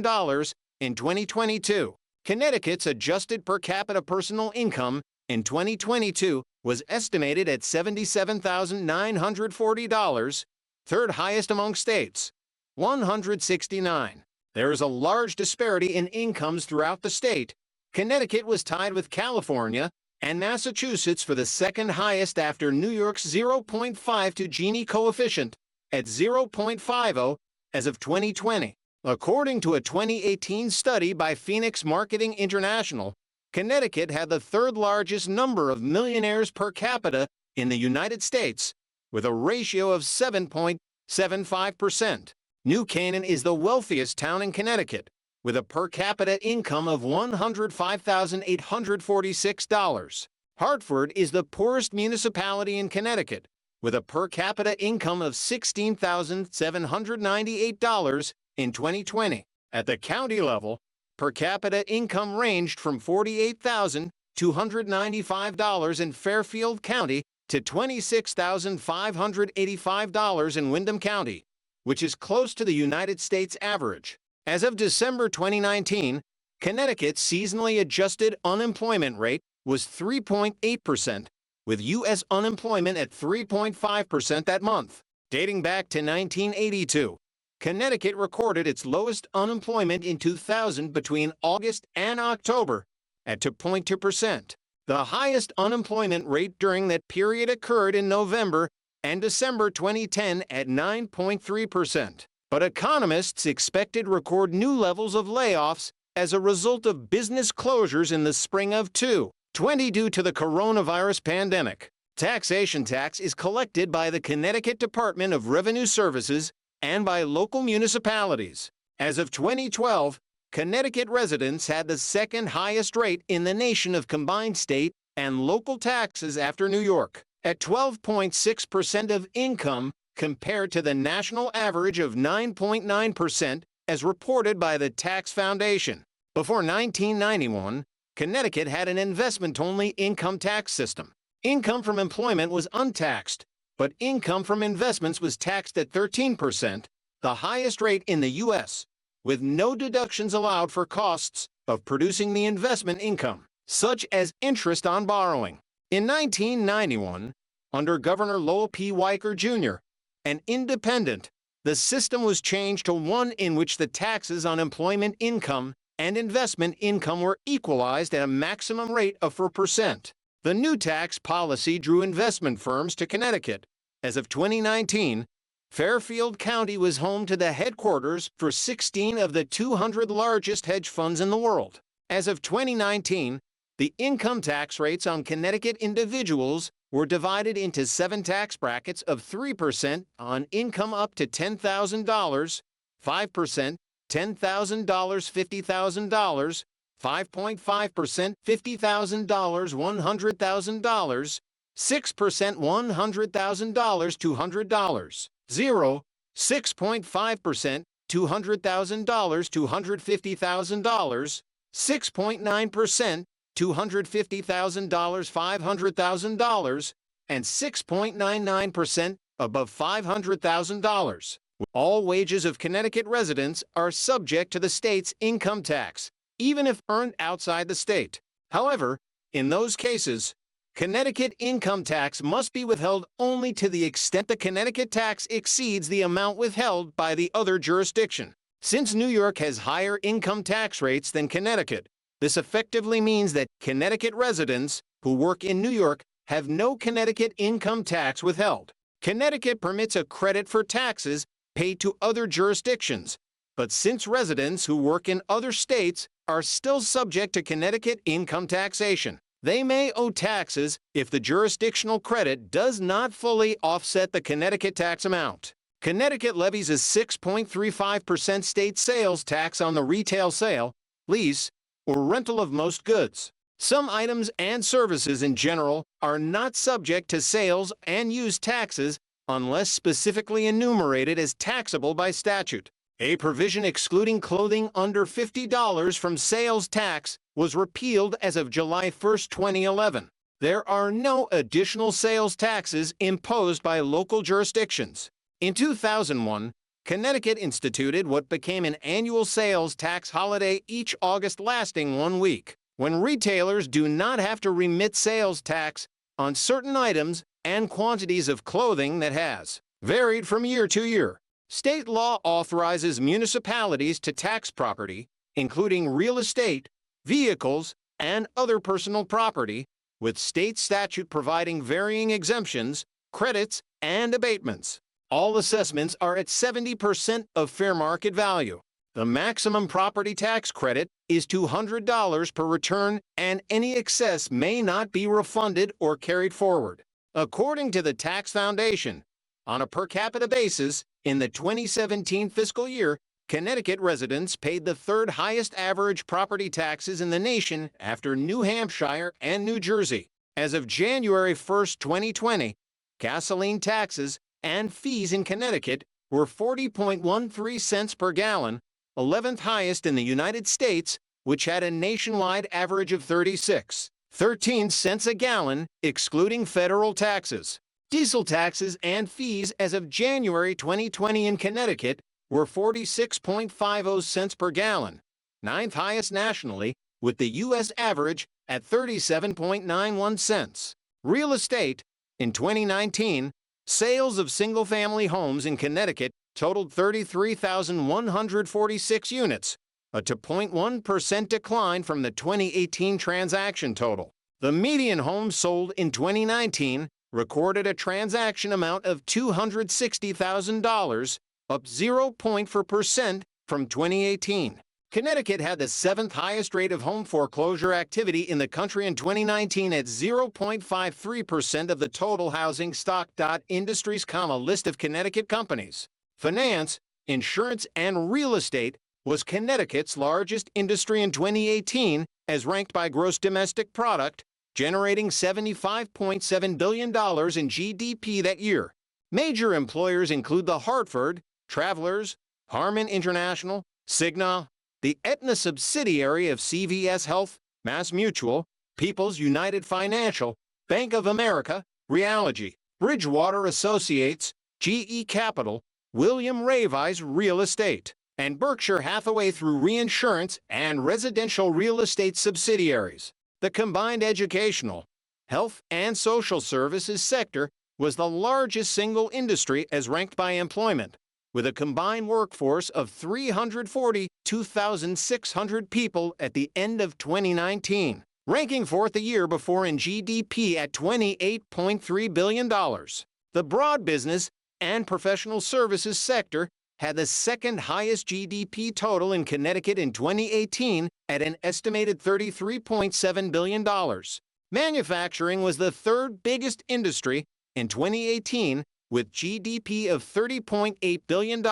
in 2022. Connecticut's adjusted per capita personal income in 2022 was estimated at $77,940, third highest among states, 169. There is a large disparity in incomes throughout the state. Connecticut was tied with California and Massachusetts for the second highest after New York's 0.52 Gini coefficient at 0.50 as of 2020. According to a 2018 study by Phoenix Marketing International, Connecticut had the third largest number of millionaires per capita in the United States, with a ratio of 7.75%. New Canaan is the wealthiest town in Connecticut, with a per capita income of $105,846. Hartford is the poorest municipality in Connecticut, with a per capita income of $16,798 in 2020. At the county level, per capita income ranged from $48,295 in Fairfield County to $26,585 in Windham County, which is close to the United States average. As of December 2019, Connecticut's seasonally adjusted unemployment rate was 3.8%, with U.S. unemployment at 3.5% that month. Dating back to 1982, Connecticut recorded its lowest unemployment in 2000 between August and October at 2.2%. The highest unemployment rate during that period occurred in November and December 2010 at 9.3%. But economists expected to record new levels of layoffs as a result of business closures in the spring of 2020 due to the coronavirus pandemic. Taxation tax is collected by the Connecticut Department of Revenue Services and by local municipalities. As of 2012, Connecticut residents had the second highest rate in the nation of combined state and local taxes after New York, at 12.6% of income compared to the national average of 9.9% as reported by the Tax Foundation. Before 1991, Connecticut had an investment-only income tax system. Income from employment was untaxed, but income from investments was taxed at 13%, the highest rate in the U.S., with no deductions allowed for costs of producing the investment income, such as interest on borrowing. In 1991, under Governor Lowell P. Weicker, Jr., an independent, the system was changed to one in which the taxes on employment income and investment income were equalized at a maximum rate of 4%. The new tax policy drew investment firms to Connecticut. As of 2019, Fairfield County was home to the headquarters for 16 of the 200 largest hedge funds in the world. As of 2019, the income tax rates on Connecticut individuals were divided into 7 tax brackets of 3% on income up to $10,000, 5%, $10,000, $50,000, 5.5%, $50,000, $100,000, 6%, $100,000, $200, 0, 6.5%, $200,000, $250,000, 6.9%, $250,000, $500,000, and 6.99% above $500,000. All wages of Connecticut residents are subject to the state's income tax, even if earned outside the state. However, in those cases, Connecticut income tax must be withheld only to the extent the Connecticut tax exceeds the amount withheld by the other jurisdiction. Since New York has higher income tax rates than Connecticut, this effectively means that Connecticut residents who work in New York have no Connecticut income tax withheld. Connecticut permits a credit for taxes paid to other jurisdictions, but since residents who work in other states are still subject to Connecticut income taxation, they may owe taxes if the jurisdictional credit does not fully offset the Connecticut tax amount. Connecticut levies a 6.35% state sales tax on the retail sale, lease, or rental of most goods. Some items and services in general are not subject to sales and use taxes unless specifically enumerated as taxable by statute. A provision excluding clothing under $50 from sales tax was repealed as of July 1, 2011. There are no additional sales taxes imposed by local jurisdictions. In 2001, Connecticut instituted what became an annual sales tax holiday each August lasting 1 week, when retailers do not have to remit sales tax on certain items and quantities of clothing that has varied from year to year. State law authorizes municipalities to tax property, including real estate, vehicles, and other personal property, with state statute providing varying exemptions, credits, and abatements. All assessments are at 70% of fair market value. The maximum property tax credit is $200 per return, and any excess may not be refunded or carried forward. According to the Tax Foundation, on a per capita basis, in the 2017 fiscal year, Connecticut residents paid the third highest average property taxes in the nation after New Hampshire and New Jersey. As of January 1, 2020, gasoline taxes and fees in Connecticut were 40.13 cents per gallon, 11th highest in the United States, which had a nationwide average of 36.13 cents a gallon, excluding federal taxes. Diesel taxes and fees as of January 2020 in Connecticut were 46.50 cents per gallon, 9th highest nationally, with the U.S. average at 37.91 cents. Real estate. In 2019, sales of single-family homes in Connecticut totaled 33,146 units, a 2.1% decline from the 2018 transaction total. The median home sold in 2019 recorded a transaction amount of $260,000, up 0.4% from 2018. Connecticut had the 7th highest rate of home foreclosure activity in the country in 2019 at 0.53% of the total housing stock. Industries, list of Connecticut companies. Finance, insurance, and real estate was Connecticut's largest industry in 2018, as ranked by gross domestic product, generating $75.7 billion in GDP that year. Major employers include the Hartford, Travelers, Harman International, Cigna, the Aetna subsidiary of CVS Health, Mass Mutual, People's United Financial, Bank of America, Realogy, Bridgewater Associates, GE Capital, William Raveis Real Estate, and Berkshire Hathaway through reinsurance and residential real estate subsidiaries. The combined educational, health, and social services sector was the largest single industry as ranked by employment, with a combined workforce of 342,600 people at the end of 2019, ranking fourth the year before in GDP at $28.3 billion. The broad business and professional services sector had the second highest GDP total in Connecticut in 2018 at an estimated $33.7 billion. Manufacturing was the third biggest industry in 2018 with GDP of $30.8 billion,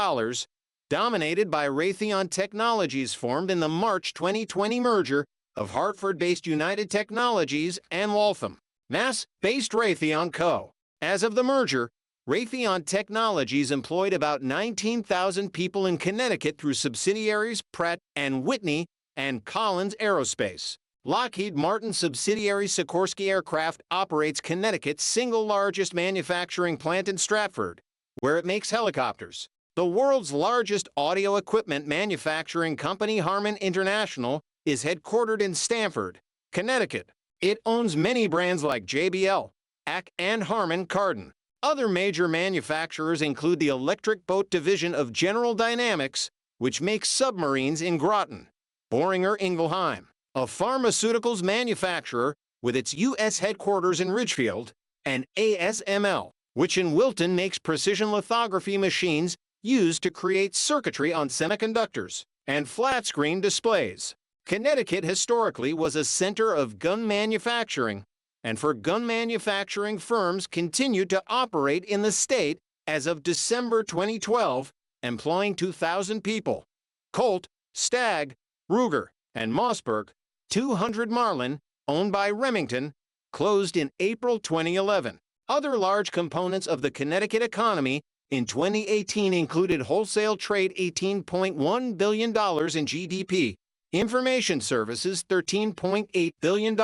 dominated by Raytheon Technologies, formed in the March 2020 merger of Hartford-based United Technologies and Waltham, Mass-based Raytheon Co. As of the merger, Raytheon Technologies employed about 19,000 people in Connecticut through subsidiaries Pratt & Whitney and Collins Aerospace. Lockheed Martin subsidiary Sikorsky Aircraft operates Connecticut's single largest manufacturing plant in Stratford, where it makes helicopters. The world's largest audio equipment manufacturing company, Harman International, is headquartered in Stamford, Connecticut. It owns many brands like JBL, AC, and Harman Kardon. Other major manufacturers include the electric boat division of General Dynamics, which makes submarines in Groton, Boehringer Ingelheim, a pharmaceuticals manufacturer with its U.S. headquarters in Ridgefield, and ASML, which in Wilton makes precision lithography machines used to create circuitry on semiconductors and flat-screen displays. Connecticut historically was a center of gun manufacturing, and for gun manufacturing firms continued to operate in the state as of December 2012, employing 2,000 people. Colt, Stagg, Ruger, and Mossberg, 200 Marlin, owned by Remington, closed in April 2011. Other large components of the Connecticut economy in 2018 included wholesale trade $18.1 billion in GDP, information services $13.8 billion,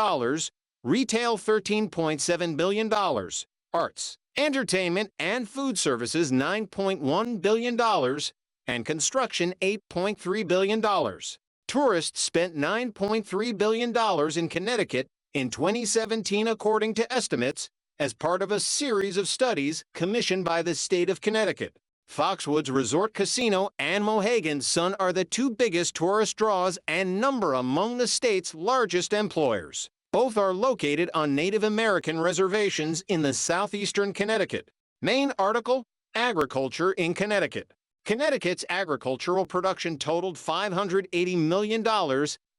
retail $13.7 billion, arts, entertainment, and food services $9.1 billion, and construction $8.3 billion. Tourists spent $9.3 billion in Connecticut in 2017 according to estimates, as part of a series of studies commissioned by the state of Connecticut. Foxwoods Resort Casino and Mohegan Sun are the two biggest tourist draws and number among the state's largest employers. Both are located on Native American reservations in the southeastern Connecticut. Main article, Agriculture in Connecticut. Connecticut's agricultural production totaled $580 million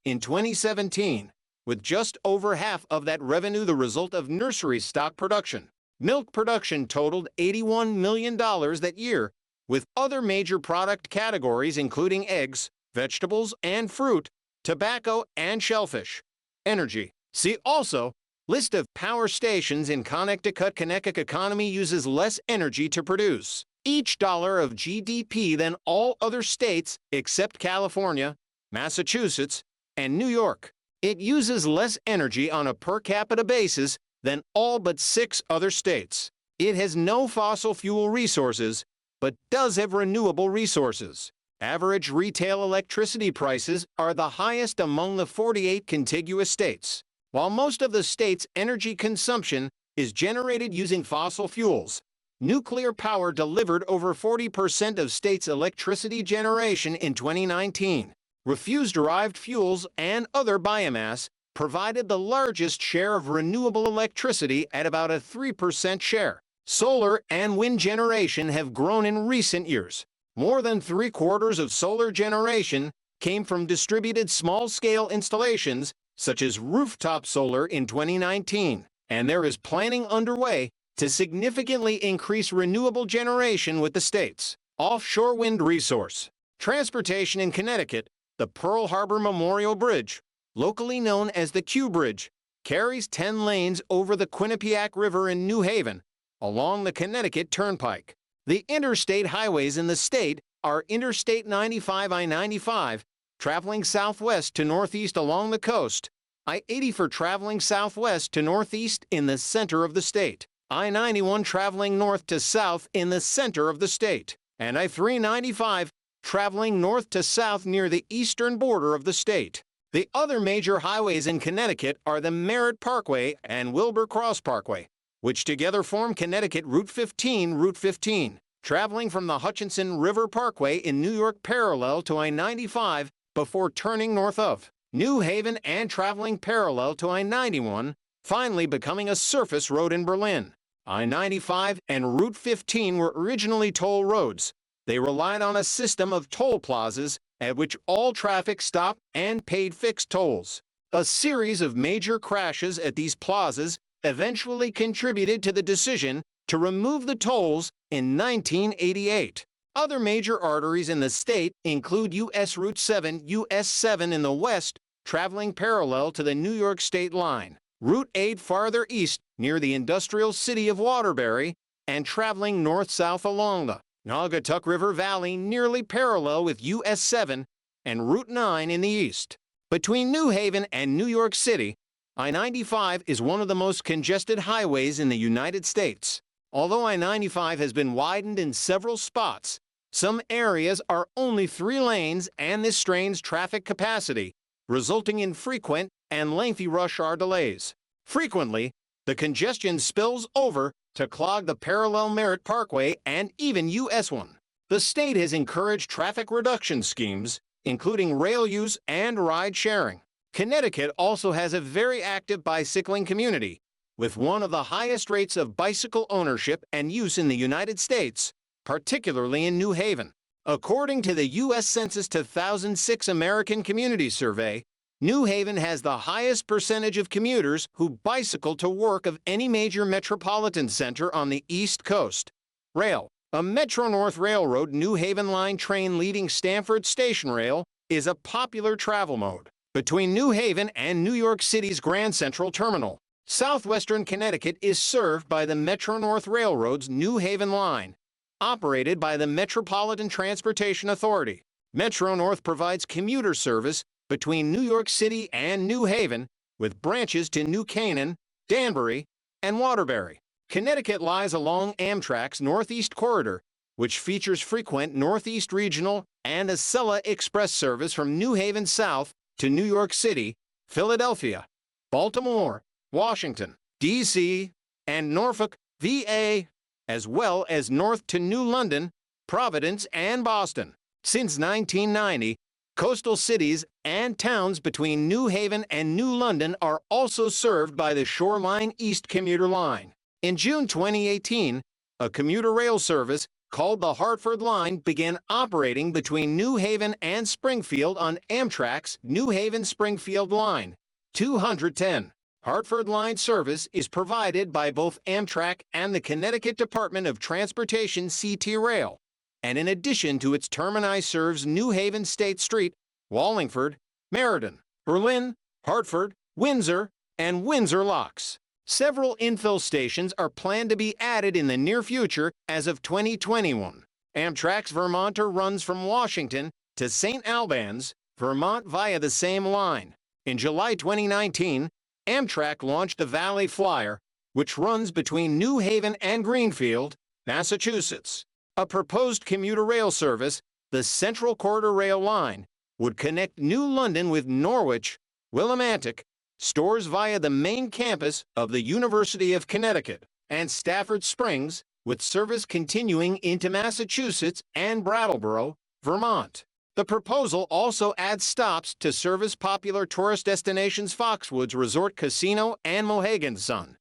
in 2017, with just over half of that revenue the result of nursery stock production. Milk production totaled $81 million that year, with other major product categories including eggs, vegetables and fruit, tobacco and shellfish. Energy. See also, list of power stations in Connecticut. Connecticut economy uses less energy to produce each dollar of GDP than all other states except California, Massachusetts, and New York. It uses less energy on a per capita basis than all but 6 other states. It has no fossil fuel resources, but does have renewable resources. Average retail electricity prices are the highest among the 48 contiguous states. While most of the state's energy consumption is generated using fossil fuels, nuclear power delivered over 40% of state's electricity generation in 2019. Refuse-derived fuels and other biomass provided the largest share of renewable electricity at about a 3% share. Solar and wind generation have grown in recent years. More than 3/4 of solar generation came from distributed small-scale installations, such as rooftop solar in 2019, and there is planning underway to significantly increase renewable generation with the state's offshore wind resource. Transportation in Connecticut. The Pearl Harbor Memorial Bridge, locally known as the Q Bridge, carries 10 lanes over the Quinnipiac River in New Haven, along the Connecticut Turnpike. The interstate highways in the state are Interstate 95 I-95, traveling southwest to northeast along the coast, I-80 for traveling southwest to northeast in the center of the state, I-91 traveling north to south in the center of the state, and I-395 traveling north to south near the eastern border of the state. The other major highways in Connecticut are the Merritt Parkway and Wilbur Cross Parkway, which together form Connecticut Route 15, traveling from the Hutchinson River Parkway in New York parallel to I-95 before turning north of New Haven and traveling parallel to I-91, finally becoming a surface road in Berlin. I-95 and Route 15 were originally toll roads. They relied on a system of toll plazas at which all traffic stopped and paid fixed tolls. A series of major crashes at these plazas eventually contributed to the decision to remove the tolls in 1988. Other major arteries in the state include U.S. Route 7, U.S. 7 in the west, traveling parallel to the New York state line, Route 8 farther east near the industrial city of Waterbury, and traveling north-south along the Naugatuck River Valley nearly parallel with US 7 and Route 9 in the east. Between New Haven and New York City, I-95 is one of the most congested highways in the United States. Although I-95 has been widened in several spots, some areas are only 3 lanes and this strains traffic capacity, resulting in frequent and lengthy rush hour delays. Frequently, the congestion spills over to clog the parallel Merritt Parkway and even US 1. The state has encouraged traffic reduction schemes, including rail use and ride sharing. Connecticut also has a very active bicycling community, with one of the highest rates of bicycle ownership and use in the United States, particularly in New Haven. According to the U.S. Census 2006 American Community Survey, New Haven has the highest percentage of commuters who bicycle to work of any major metropolitan center on the East Coast. Rail. A Metro-North Railroad New Haven Line train leaving Stamford Station Rail is a popular travel mode between New Haven and New York City's Grand Central Terminal. Southwestern Connecticut is served by the Metro-North Railroad's New Haven Line, operated by the Metropolitan Transportation Authority. Metro-North provides commuter service between New York City and New Haven, with branches to New Canaan, Danbury, and Waterbury. Connecticut lies along Amtrak's Northeast Corridor, which features frequent Northeast Regional and Acela Express service from New Haven south to New York City, Philadelphia, Baltimore, Washington, D.C., and Norfolk, VA, as well as north to New London, Providence, and Boston. Since 1990, coastal cities and towns between New Haven and New London are also served by the Shoreline East commuter line. In June 2018, a commuter rail service called the Hartford Line began operating between New Haven and Springfield on Amtrak's New Haven-Springfield Line 210. Hartford Line service is provided by both Amtrak and the Connecticut Department of Transportation CT Rail, and in addition to its termini serves New Haven State Street, Wallingford, Meriden, Berlin, Hartford, Windsor, and Windsor Locks. Several infill stations are planned to be added in the near future as of 2021. Amtrak's Vermonter runs from Washington to St. Albans, Vermont via the same line. In July 2019, Amtrak launched the Valley Flyer, which runs between New Haven and Greenfield, Massachusetts. A proposed commuter rail service, the Central Corridor Rail Line, would connect New London with Norwich, Willimantic, stores via the main campus of the University of Connecticut, and Stafford Springs, with service continuing into Massachusetts and Brattleboro, Vermont. The proposal also adds stops to service popular tourist destinations Foxwoods Resort Casino and Mohegan Sun.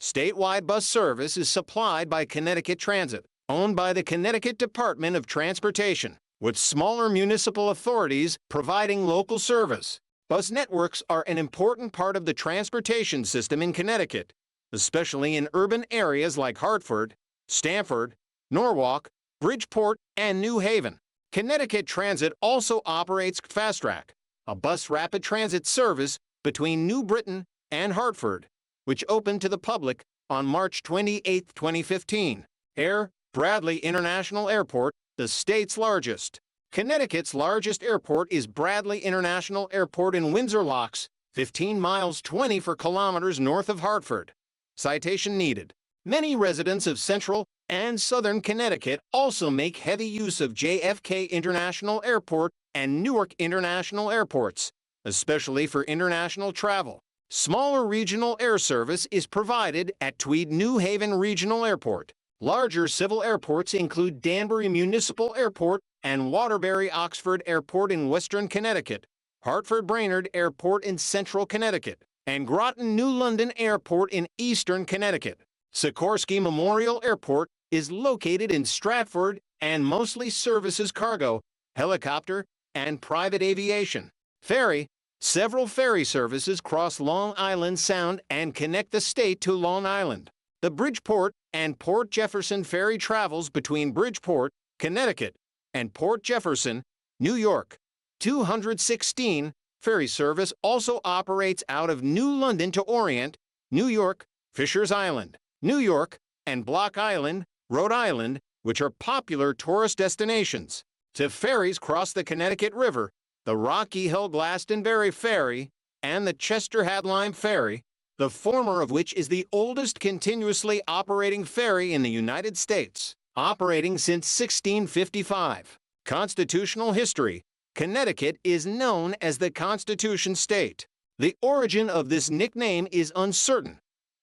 Statewide bus service is supplied by Connecticut Transit, owned by the Connecticut Department of Transportation, with smaller municipal authorities providing local service. Bus networks are an important part of the transportation system in Connecticut, especially in urban areas like Hartford, Stamford, Norwalk, Bridgeport, and New Haven. Connecticut Transit also operates FastTrack, a bus rapid transit service between New Britain and Hartford, which opened to the public on March 28, 2015. Air Bradley International Airport, the state's largest. Connecticut's largest airport is Bradley International Airport in Windsor Locks, 15 miles 24 kilometers north of Hartford. Citation needed. Many residents of central and southern Connecticut also make heavy use of JFK International Airport and Newark International Airports, especially for international travel. Smaller regional air service is provided at Tweed New Haven Regional Airport. Larger civil airports include Danbury Municipal Airport and Waterbury Oxford Airport in western Connecticut, Hartford Brainerd Airport in central Connecticut, and Groton New London Airport in eastern Connecticut. Sikorsky Memorial Airport is located in Stratford and mostly services cargo, helicopter, and private aviation. Ferry. Several ferry services cross Long Island Sound and connect the state to Long Island. The Bridgeport and Port Jefferson Ferry travels between Bridgeport, Connecticut, and Port Jefferson, New York. 216 ferry service also operates out of New London to Orient, New York, Fisher's Island, New York, and Block Island, Rhode Island, which are popular tourist destinations. To ferries cross the Connecticut River, the Rocky Hill Glastonbury Ferry and the Chester Hadlime Ferry, the former of which is the oldest continuously operating ferry in the United States, operating since 1655. Constitutional history. Connecticut is known as the Constitution State. The origin of this nickname is uncertain,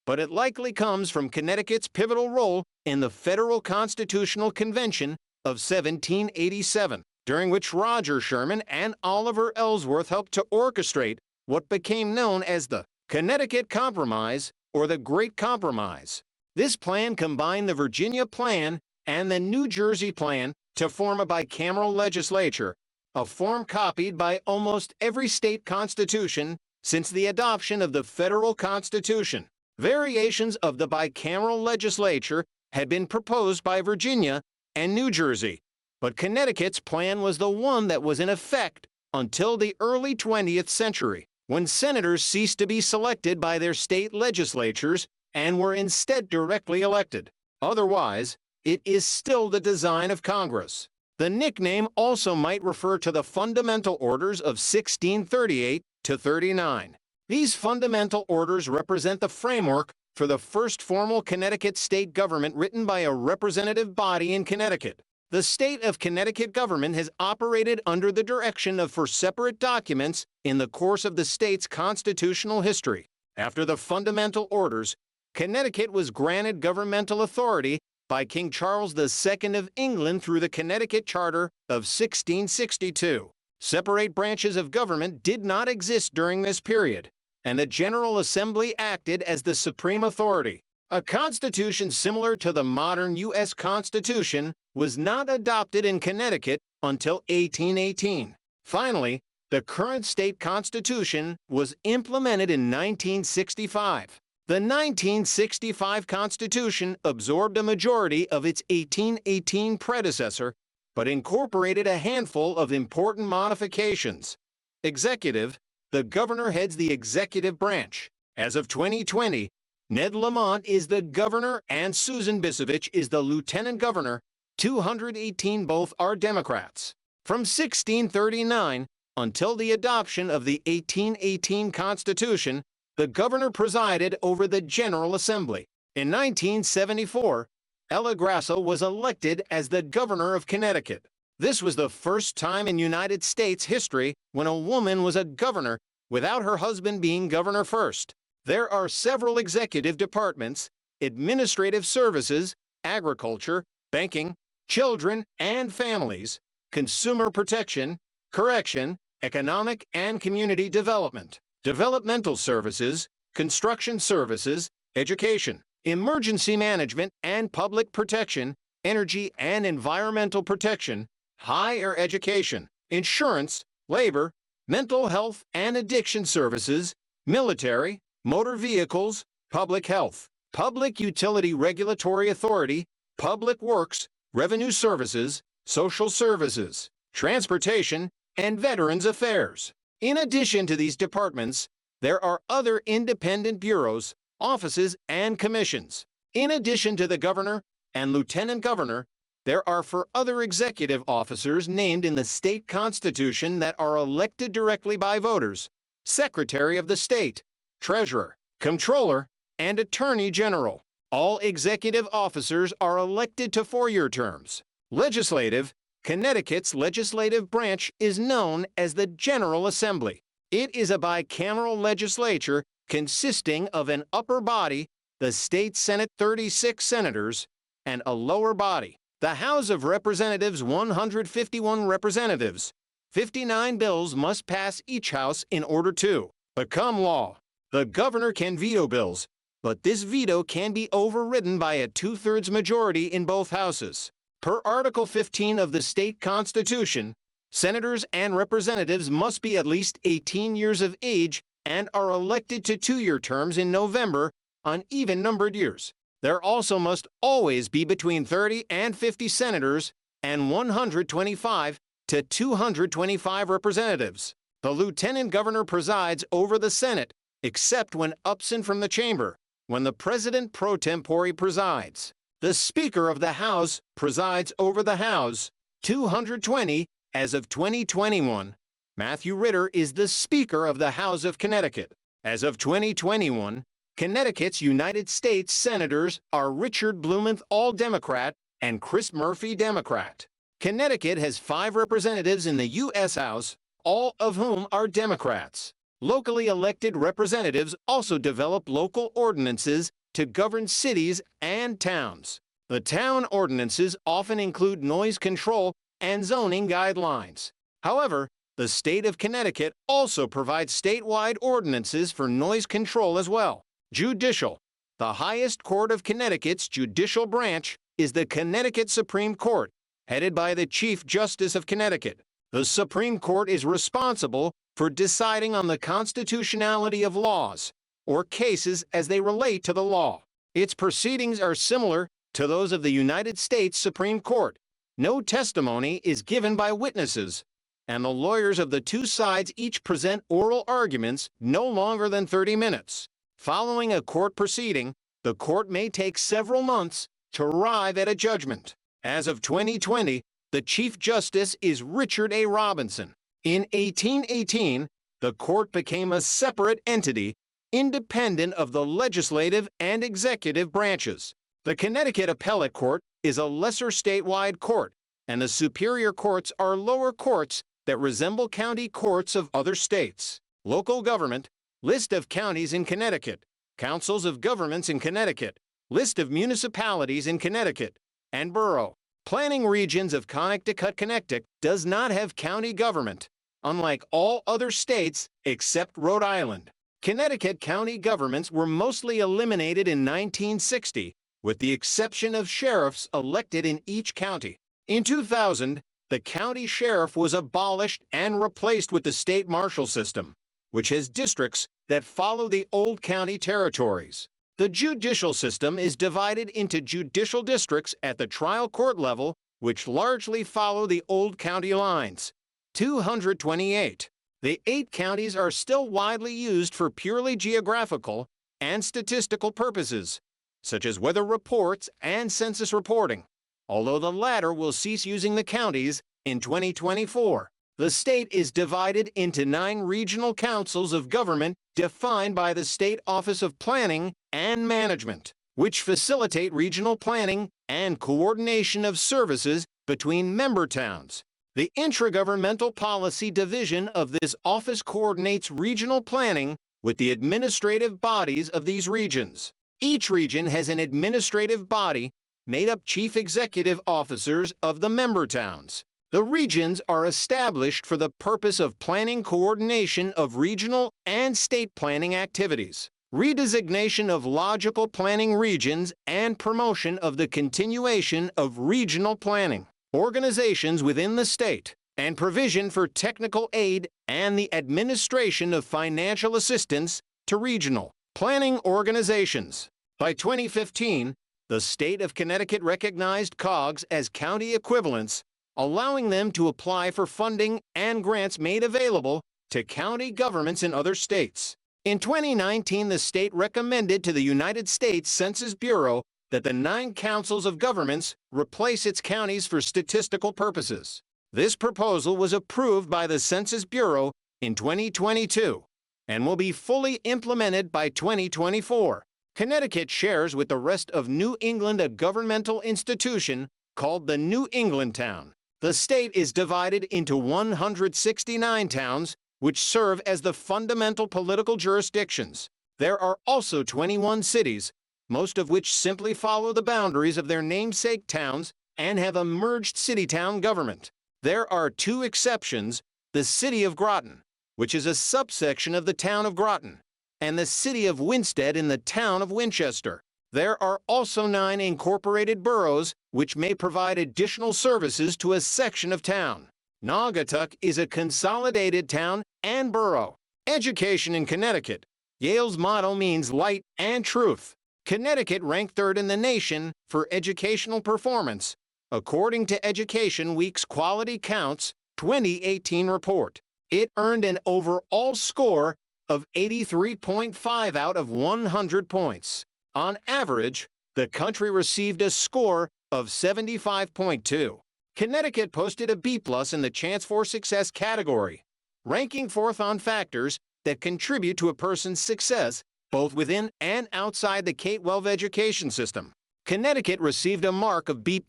but it likely comes from Connecticut's pivotal role in the Federal Constitutional Convention of 1787, during which Roger Sherman and Oliver Ellsworth helped to orchestrate what became known as the Connecticut Compromise or the Great Compromise. This plan combined the Virginia Plan and the New Jersey Plan to form a bicameral legislature, a form copied by almost every state constitution since the adoption of the federal Constitution. Variations of the bicameral legislature had been proposed by Virginia and New Jersey, but Connecticut's plan was the one that was in effect until the early 20th century, when senators ceased to be selected by their state legislatures and were instead directly elected. Otherwise, it is still the design of Congress. The nickname also might refer to the Fundamental Orders of 1638 to 39. These fundamental orders represent the framework for the first formal Connecticut state government written by a representative body in Connecticut. The state of Connecticut government has operated under the direction of four separate documents in the course of the state's constitutional history. After the fundamental orders, Connecticut was granted governmental authority by King Charles II of England through the Connecticut Charter of 1662. Separate branches of government did not exist during this period, and the General Assembly acted as the supreme authority. A constitution similar to the modern U.S. Constitution was not adopted in Connecticut until 1818. Finally, the current state constitution was implemented in 1965. The 1965 Constitution absorbed a majority of its 1818 predecessor, but incorporated a handful of important modifications. Executive: the governor heads the executive branch. As of 2020, Ned Lamont is the governor and Susan Bisovich is the lieutenant governor. 218 both are Democrats. From 1639 until the adoption of the 1818 Constitution, the governor presided over the General Assembly. In 1974, Ella Grasso was elected as the governor of Connecticut. This was the first time in United States history when a woman was a governor without her husband being governor first. There are several executive departments: administrative services, agriculture, banking, children and families, consumer protection, correction, economic and community development, developmental services, construction services, education, emergency management and public protection, energy and environmental protection, higher education, insurance, labor, mental health and addiction services, military, motor vehicles, public health, public utility regulatory authority, public works, revenue services, social services, transportation, and veterans affairs. In addition to these departments, there are other independent bureaus, offices, and commissions. In addition to the governor and lieutenant governor, there are four other executive officers named in the state constitution that are elected directly by voters: Secretary of the State, Treasurer, Comptroller, and Attorney General. All executive officers are elected to four-year terms. Legislative: Connecticut's legislative branch is known as the General Assembly. It is a bicameral legislature consisting of an upper body, the state Senate 36 senators, and a lower body, the House of Representatives 151 representatives. 59 bills must pass each house in order to become law. The governor can veto bills, but this veto can be overridden by a two-thirds majority in both houses. Per Article 15 of the state constitution, senators and representatives must be at least 18 years of age and are elected to two-year terms in November on even-numbered years. There also must always be between 30 and 50 senators and 125 to 225 representatives. The lieutenant governor presides over the Senate, except when absent from the chamber, when the president pro tempore presides. The Speaker of the House presides over the House. 220, as of 2021. Matthew Ritter is the Speaker of the House of Connecticut. As of 2021, Connecticut's United States Senators are Richard Blumenth, all Democrat, and Chris Murphy, Democrat. Connecticut has 5 representatives in the U.S. House, all of whom are Democrats. Locally elected representatives also develop local ordinances to govern cities and towns. The town ordinances often include noise control and zoning guidelines. However, the state of Connecticut also provides statewide ordinances for noise control as well. Judicial: the highest court of Connecticut's judicial branch is the Connecticut Supreme Court, headed by the Chief Justice of Connecticut. The Supreme Court is responsible for deciding on the constitutionality of laws or cases as they relate to the law. Its proceedings are similar to those of the United States Supreme Court. No testimony is given by witnesses, and the lawyers of the two sides each present oral arguments no longer than 30 minutes. Following a court proceeding, the court may take several months to arrive at a judgment. As of 2020, the Chief Justice is Richard A. Robinson. In 1818, the court became a separate entity independent of the legislative and executive branches. The Connecticut Appellate Court is a lesser statewide court, and the superior courts are lower courts that resemble county courts of other states. Local government, list of counties in Connecticut, councils of governments in Connecticut, list of municipalities in Connecticut, and borough. Planning regions of Connecticut. Connecticut does not have county government, unlike all other states except Rhode Island. Connecticut county governments were mostly eliminated in 1960, with the exception of sheriffs elected in each county. In 2000, the county sheriff was abolished and replaced with the state marshal system, which has districts that follow the old county territories. The judicial system is divided into judicial districts at the trial court level, which largely follow the old county lines. 228. The 8 counties are still widely used for purely geographical and statistical purposes, such as weather reports and census reporting, although the latter will cease using the counties in 2024. The state is divided into 9 regional councils of government defined by the State Office of Planning and Management, which facilitate regional planning and coordination of services between member towns. The Intragovernmental Policy Division of this office coordinates regional planning with the administrative bodies of these regions. Each region has an administrative body made up chief executive officers of the member towns. The regions are established for the purpose of planning coordination of regional and state planning activities, redesignation of logical planning regions, and promotion of the continuation of regional planning, organizations within the state, and provision for technical aid and the administration of financial assistance to regional planning organizations. By 2015, the state of Connecticut recognized COGS as county equivalents, allowing them to apply for funding and grants made available to county governments in other states. In 2019, the state recommended to the United States Census Bureau that the 9 councils of governments replace its counties for statistical purposes. This proposal was approved by the Census Bureau in 2022 and will be fully implemented by 2024. Connecticut shares with the rest of New England a governmental institution called the New England Town. The state is divided into 169 towns, which serve as the fundamental political jurisdictions. There are also 21 cities, most of which simply follow the boundaries of their namesake towns and have a merged city-town government. There are 2 exceptions: the city of Groton, which is a subsection of the town of Groton, and the city of Winsted in the town of Winchester. There are also 9 incorporated boroughs which may provide additional services to a section of town. Naugatuck is a consolidated town and borough. Education in Connecticut. Yale's motto means light and truth. Connecticut ranked 3rd in the nation for educational performance, according to Education Week's Quality Counts 2018 report. It earned an overall score of 83.5 out of 100 points. On average, the country received a score of 75.2. Connecticut posted a B+ in the Chance for Success category, ranking 4th on factors that contribute to a person's success both within and outside the K-12 education system. Connecticut received a mark of B+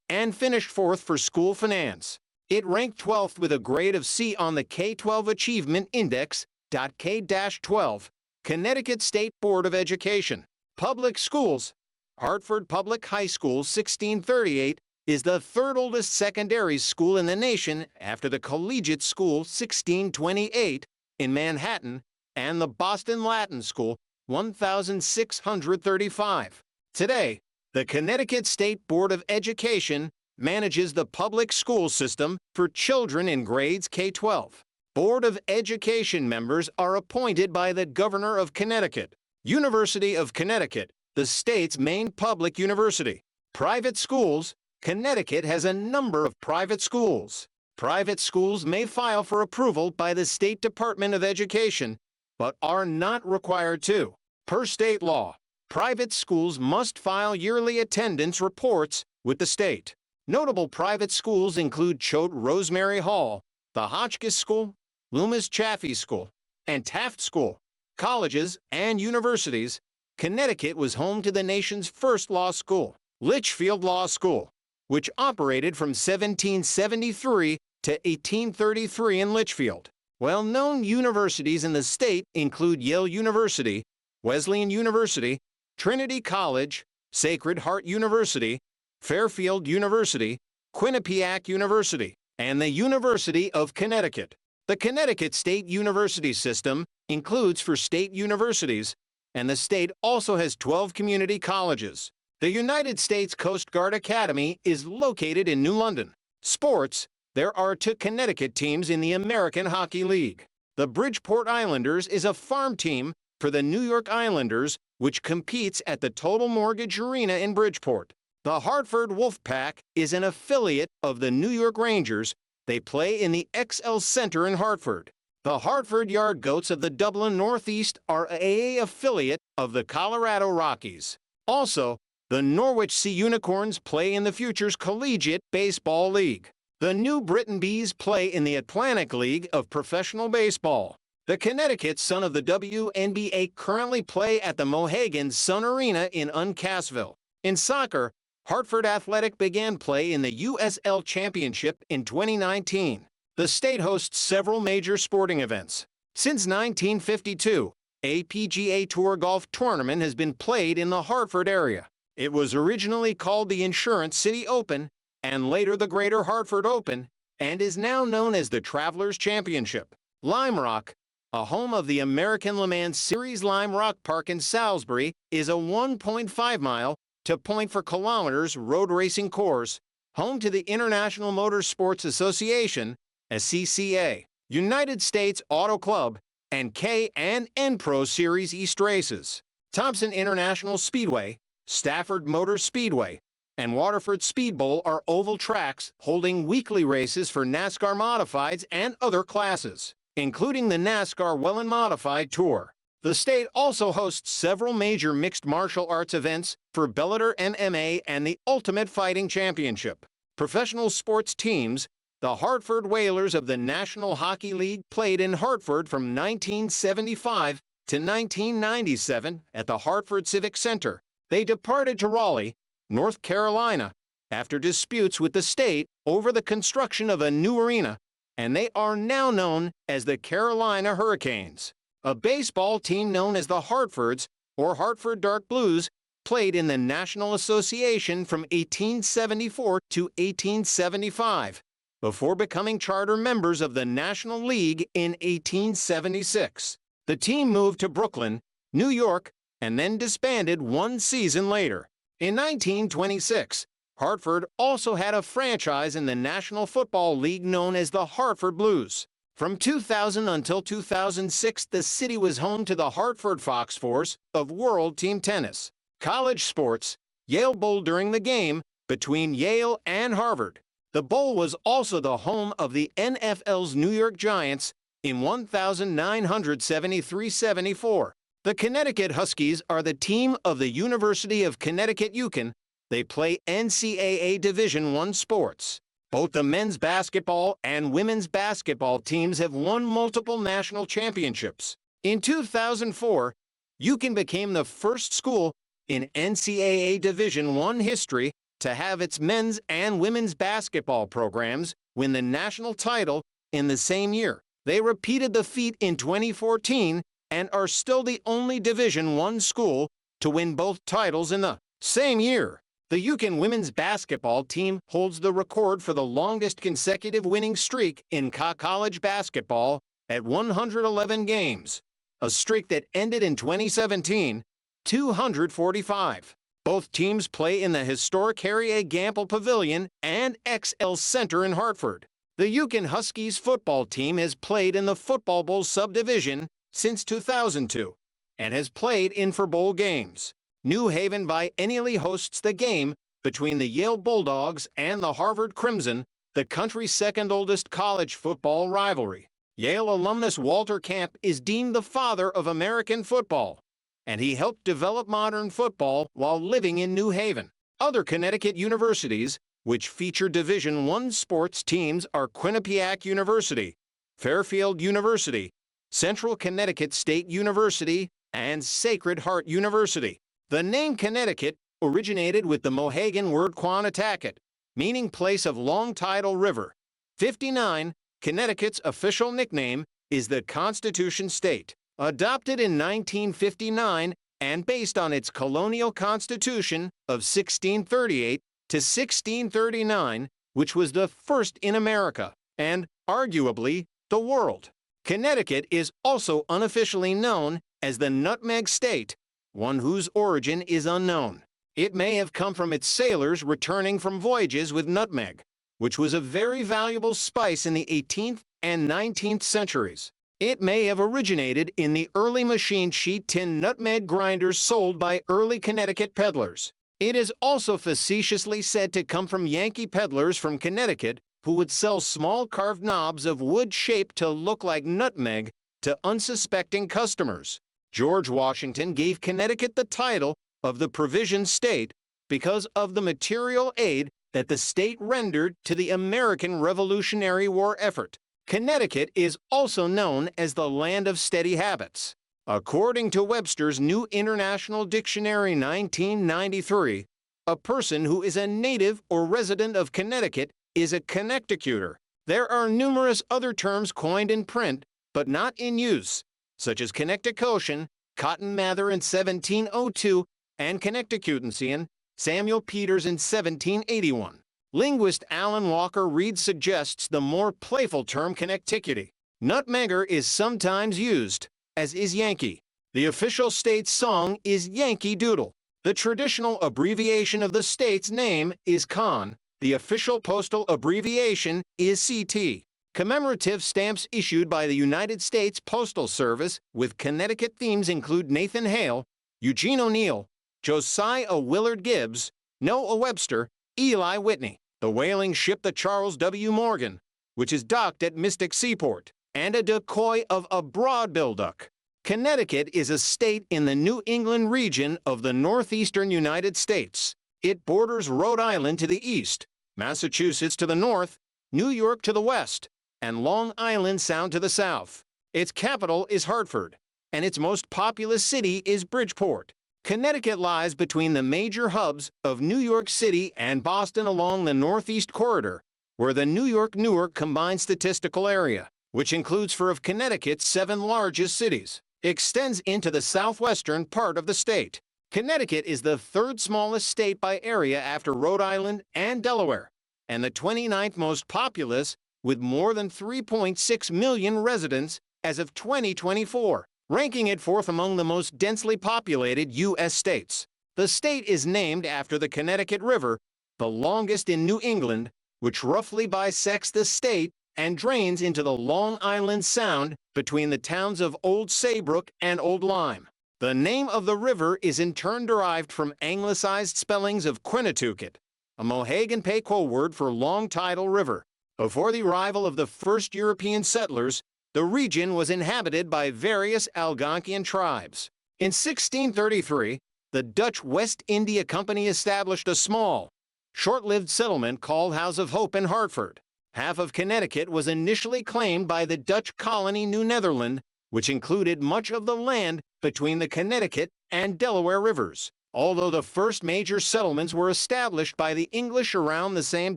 and finished 4th for school finance. It ranked 12th with a grade of C on the K-12 Achievement Index, K-12, Connecticut State Board of Education. Public schools. Hartford Public High School 1638 is the 3rd oldest secondary school in the nation after the Collegiate School 1628 in Manhattan and the Boston Latin School 1635. Today, the Connecticut State Board of Education manages the public school system for children in grades K-12. Board of Education members are appointed by the Governor of Connecticut. University of Connecticut, the state's main public university. Private schools. Connecticut has a number of private schools. Private schools may file for approval by the State Department of Education, but are not required to. Per state law, private schools must file yearly attendance reports with the state. Notable private schools include Choate Rosemary Hall, the Hotchkiss School, Loomis Chaffee School, and Taft School. colleges, and universities, Connecticut was home to the nation's first law school, Litchfield Law School, which operated from 1773 to 1833 in Litchfield. Well-known universities in the state include Yale University, Wesleyan University, Trinity College, Sacred Heart University, Fairfield University, Quinnipiac University, and the University of Connecticut. The Connecticut State University System includes for state universities, and the state also has 12 community colleges. The United States Coast Guard Academy is located in New London. Sports: there are 2 Connecticut teams in the American Hockey League. The Bridgeport Islanders is a farm team for the New York Islanders, which competes at the Total Mortgage Arena in Bridgeport. The Hartford Wolfpack is an affiliate of the New York Rangers. They play in the XL Center in Hartford. The Hartford Yard Goats of the Dublin Northeast are an AA affiliate of the Colorado Rockies. Also, the Norwich Sea Unicorns play in the Futures Collegiate Baseball League. The New Britain Bees play in the Atlantic League of Professional Baseball. The Connecticut Sun of the WNBA currently play at the Mohegan Sun Arena in Uncasville. In soccer, Hartford Athletic began play in the USL Championship in 2019. The state hosts several major sporting events. Since 1952, a PGA Tour golf tournament has been played in the Hartford area. It was originally called the Insurance City Open and later the Greater Hartford Open, and is now known as the Travelers Championship. Lime Rock, a home of the American Le Mans Series. Lime Rock Park in Salisbury is a 1.5-mile to 0.4 kilometers road racing course, home to the International Motorsports Association, SCCA, United States Auto Club, and K and N Pro Series East races. Thompson International Speedway, Stafford Motor Speedway, and Waterford Speed Bowl are oval tracks holding weekly races for NASCAR Modifieds and other classes, including the NASCAR Well & Modified Tour. The state also hosts several major mixed martial arts events for Bellator MMA and the Ultimate Fighting Championship. Professional sports teams: the Hartford Whalers of the National Hockey League played in Hartford from 1975 to 1997 at the Hartford Civic Center. They departed to Raleigh, North Carolina, after disputes with the state over the construction of a new arena, and they are now known as the Carolina Hurricanes. A baseball team known as the Hartfords, or Hartford Dark Blues, played in the National Association from 1874 to 1875, before becoming charter members of the National League in 1876. The team moved to Brooklyn, New York, and then disbanded one season later. In 1926, Hartford also had a franchise in the National Football League known as the Hartford Blues. From 2000 until 2006, the city was home to the Hartford Fox Force of World Team Tennis. College sports: Yale Bowl during the game between Yale and Harvard. The bowl was also the home of the NFL's New York Giants in 1973-74. The Connecticut Huskies are the team of the University of Connecticut Yukon. They play NCAA Division I sports. Both the men's basketball and women's basketball teams have won multiple national championships. In 2004, Yukon became the first school in NCAA Division I history to have its men's and women's basketball programs win the national title in the same year. They repeated the feat in 2014 and are still the only Division I school to win both titles in the same year. The Yukon women's basketball team holds the record for the longest consecutive winning streak in college basketball at 111 games, a streak that ended in 2017, 245. Both teams play in the historic Harry A. Gamble Pavilion and XL Center in Hartford. The Yukon Huskies football team has played in the Football Bowl subdivision since 2002 and has played in for bowl games. New Haven biennially hosts the game between the Yale Bulldogs and the Harvard Crimson, the country's second oldest college football rivalry. Yale alumnus Walter Camp is deemed the father of American football, and he helped develop modern football while living in New Haven. Other Connecticut universities, which feature Division I sports teams, are Quinnipiac University, Fairfield University, Central Connecticut State University, and Sacred Heart University. The name Connecticut originated with the Mohegan word Quanatucket, meaning place of long tidal river. 59. Connecticut's official nickname is the Constitution State, adopted in 1959 and based on its colonial constitution of 1638 to 1639, which was the first in America and, arguably, the world. Connecticut is also unofficially known as the Nutmeg State, one whose origin is unknown. It may have come from its sailors returning from voyages with nutmeg, which was a very valuable spice in the 18th and 19th centuries. It may have originated in the early machine sheet tin nutmeg grinders sold by early Connecticut peddlers. It is also facetiously said to come from Yankee peddlers from Connecticut who would sell small carved knobs of wood shaped to look like nutmeg to unsuspecting customers. George Washington gave Connecticut the title of the Provision State because of the material aid that the state rendered to the American Revolutionary War effort. Connecticut is also known as the land of steady habits. According to Webster's New International Dictionary 1993, a person who is a native or resident of Connecticut is a Connecticuter. There are numerous other terms coined in print, but not in use, such as Connecticotian, Cotton Mather in 1702, and Connecticutian, Samuel Peters in 1781. Linguist Alan Walker Reed suggests the more playful term Connecticuty. Nutmegger is sometimes used, as is Yankee. The official state song is Yankee Doodle. The traditional abbreviation of the state's name is CON. The official postal abbreviation is CT. Commemorative stamps issued by the United States Postal Service with Connecticut themes include Nathan Hale, Eugene O'Neill, Josiah Willard Gibbs, Noah Webster, Eli Whitney, the whaling ship the Charles W. Morgan, which is docked at Mystic Seaport, and a decoy of a broadbill duck. Connecticut is a state in the New England region of the Northeastern United States. It borders Rhode Island to the east, Massachusetts to the north, New York to the west, and Long Island Sound to the south. Its capital is Hartford, and its most populous city is Bridgeport. Connecticut lies between the major hubs of New York City and Boston along the Northeast Corridor, where the New York-Newark combined statistical area, which includes 4 of Connecticut's 7 largest cities, extends into the southwestern part of the state. Connecticut is the 3rd smallest state by area after Rhode Island and Delaware, and the 29th most populous, with more than 3.6 million residents as of 2024, ranking it 4th among the most densely populated U.S. states. The state is named after the Connecticut River, the longest in New England, which roughly bisects the state and drains into the Long Island Sound between the towns of Old Saybrook and Old Lyme. The name of the river is in turn derived from anglicized spellings of Quinatucket, a Mohegan Pequot word for long tidal river. Before the arrival of the first European settlers, the region was inhabited by various Algonquian tribes. In 1633, the Dutch West India Company established a small, short-lived settlement called House of Hope in Hartford. Half of Connecticut was initially claimed by the Dutch colony New Netherland, which included much of the land between the Connecticut and Delaware rivers, although the first major settlements were established by the English around the same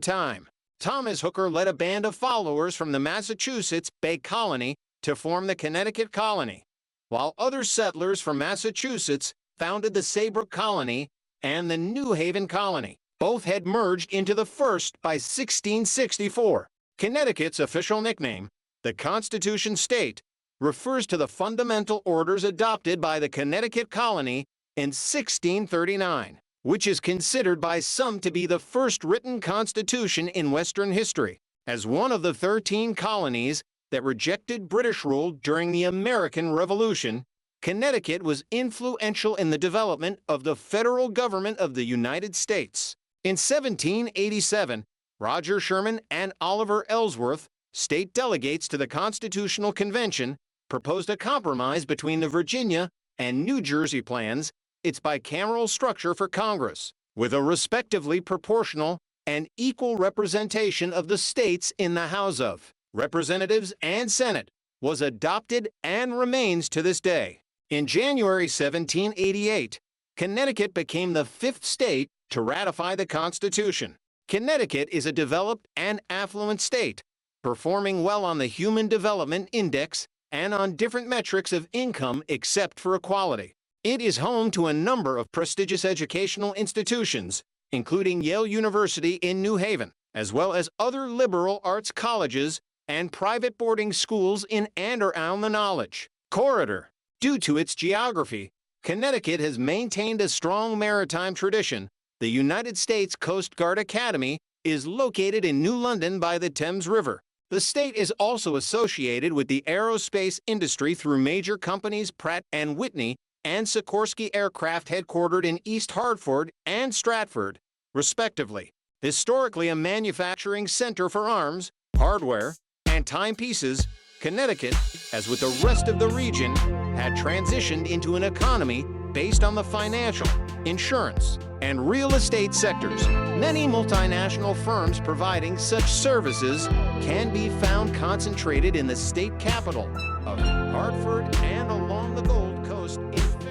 time. Thomas Hooker led a band of followers from the Massachusetts Bay Colony to form the Connecticut Colony, while other settlers from Massachusetts founded the Saybrook Colony and the New Haven Colony. Both had merged into the first by 1664. Connecticut's official nickname, the Constitution State, refers to the fundamental orders adopted by the Connecticut Colony in 1639, which is considered by some to be the first written constitution in Western history. As one of the 13 colonies that rejected British rule during the American Revolution, Connecticut was influential in the development of the federal government of the United States. In 1787, Roger Sherman and Oliver Ellsworth, state delegates to the Constitutional Convention, proposed a compromise between the Virginia and New Jersey plans, its bicameral structure for Congress, with a respectively proportional and equal representation of the states in the House of Representatives and Senate. was adopted and remains to this day. In January 1788, Connecticut became the 5th state to ratify the Constitution. Connecticut is a developed and affluent state, performing well on the Human Development Index and on different metrics of income except for equality. It is home to a number of prestigious educational institutions, including Yale University in New Haven, as well as other liberal arts colleges and private boarding schools in and around the Knowledge Corridor. Due to its geography, Connecticut has maintained a strong maritime tradition. The United States Coast Guard Academy is located in New London by the Thames River. The state is also associated with the aerospace industry through major companies Pratt & Whitney and Sikorsky Aircraft headquartered in East Hartford and Stratford, respectively. Historically a manufacturing center for arms, hardware, and timepieces, Connecticut, as with the rest of the region, had transitioned into an economy based on the financial, insurance, and real estate sectors. Many multinational firms providing such services can be found concentrated in the state capital of Hartford and along the Gold Coast in